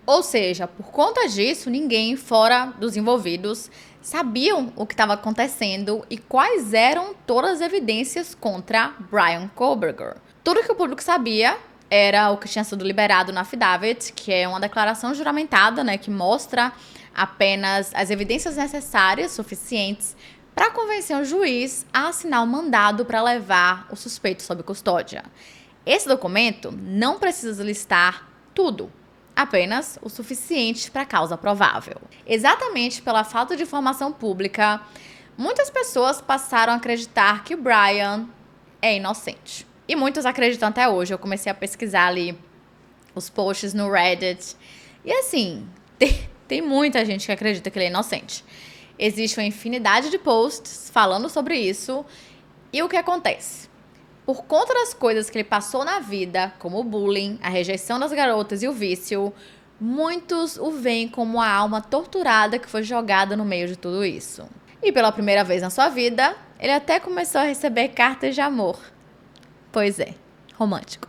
Ou seja, por conta disso, ninguém fora dos envolvidos sabiam o que estava acontecendo e quais eram todas as evidências contra Bryan Kohberger. Tudo que o público sabia era o que tinha sido liberado na affidavit, que é uma declaração juramentada, que mostra apenas as evidências necessárias, suficientes, para convencer o juiz a assinar o mandado para levar o suspeito sob custódia. Esse documento não precisa listar tudo, apenas o suficiente para a causa provável. Exatamente pela falta de informação pública, muitas pessoas passaram a acreditar que Bryan é inocente. E muitos acreditam até hoje. Eu comecei a pesquisar ali os posts no Reddit. E assim, tem muita gente que acredita que ele é inocente. Existe uma infinidade de posts falando sobre isso. E o que acontece? Por conta das coisas que ele passou na vida, como o bullying, a rejeição das garotas e o vício, muitos o veem como uma alma torturada que foi jogada no meio de tudo isso. E pela primeira vez na sua vida, ele até começou a receber cartas de amor. Pois é, romântico.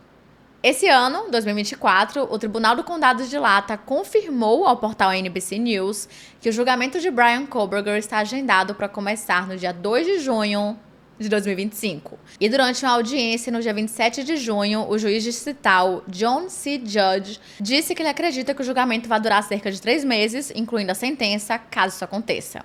Esse ano, 2024, o Tribunal do Condado de Lata confirmou ao portal NBC News que o julgamento de Bryan Kohberger está agendado para começar no dia 2 de junho de 2025. E durante uma audiência no dia 27 de junho, o juiz distrital John C. Judge disse que ele acredita que o julgamento vai durar cerca de 3 meses, incluindo a sentença, caso isso aconteça.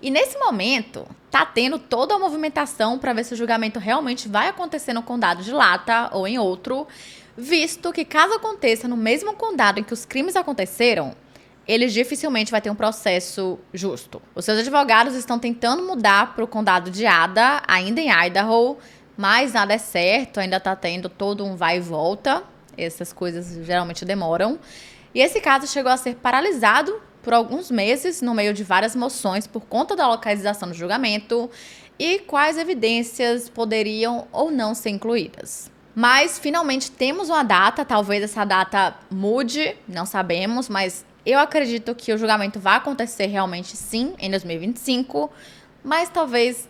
E nesse momento, tá tendo toda a movimentação para ver se o julgamento realmente vai acontecer no condado de Lata ou em outro, visto que caso aconteça no mesmo condado em que os crimes aconteceram, ele dificilmente vai ter um processo justo. Os seus advogados estão tentando mudar para o condado de Ada, ainda em Idaho, mas nada é certo, ainda está tendo todo um vai e volta. Essas coisas geralmente demoram. E esse caso chegou a ser paralisado por alguns meses, no meio de várias moções, por conta da localização do julgamento e quais evidências poderiam ou não ser incluídas. Mas, finalmente, temos uma data, talvez essa data mude, não sabemos, mas eu acredito que o julgamento vai acontecer realmente sim, em 2025, mas talvez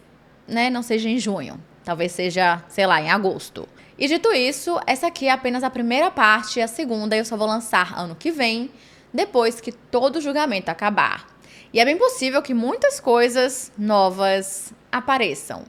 não seja em junho, talvez seja, sei lá, em agosto. E dito isso, essa aqui é apenas a primeira parte, a segunda eu só vou lançar ano que vem, depois que todo o julgamento acabar. E é bem possível que muitas coisas novas apareçam,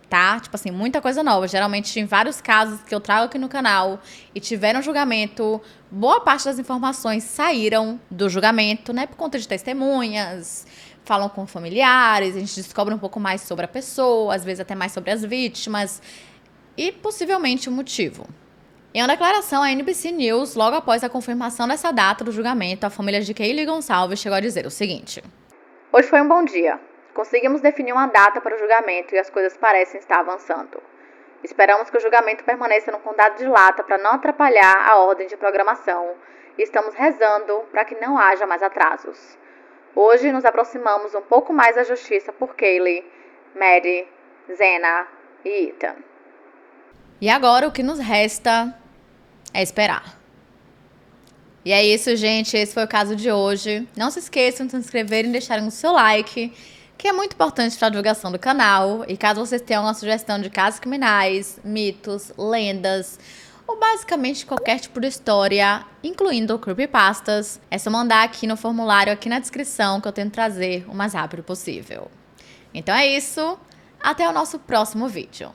tá? Tipo assim, muita coisa nova. Geralmente, em vários casos que eu trago aqui no canal e tiveram julgamento, boa parte das informações saíram do julgamento, né? Por conta de testemunhas, falam com familiares, a gente descobre um pouco mais sobre a pessoa, às vezes até mais sobre as vítimas e possivelmente o motivo. Em uma declaração à NBC News, logo após a confirmação dessa data do julgamento, a família de Kaylee Gonçalves chegou a dizer o seguinte: Hoje foi um bom dia. Conseguimos definir uma data para o julgamento e as coisas parecem estar avançando. Esperamos que o julgamento permaneça no condado de Lata para não atrapalhar a ordem de programação e estamos rezando para que não haja mais atrasos. Hoje nos aproximamos um pouco mais da justiça por Kaylee, Maddie, Zena e Ethan. E agora o que nos resta é esperar. E é isso, gente. Esse foi o caso de hoje. Não se esqueçam de se inscreverem e deixarem o seu like, que é muito importante para a divulgação do canal. E caso vocês tenham uma sugestão de casos criminais, mitos, lendas, ou basicamente qualquer tipo de história, incluindo creepypastas, é só mandar aqui no formulário, aqui na descrição, que eu tento trazer o mais rápido possível. Então é isso. Até o nosso próximo vídeo.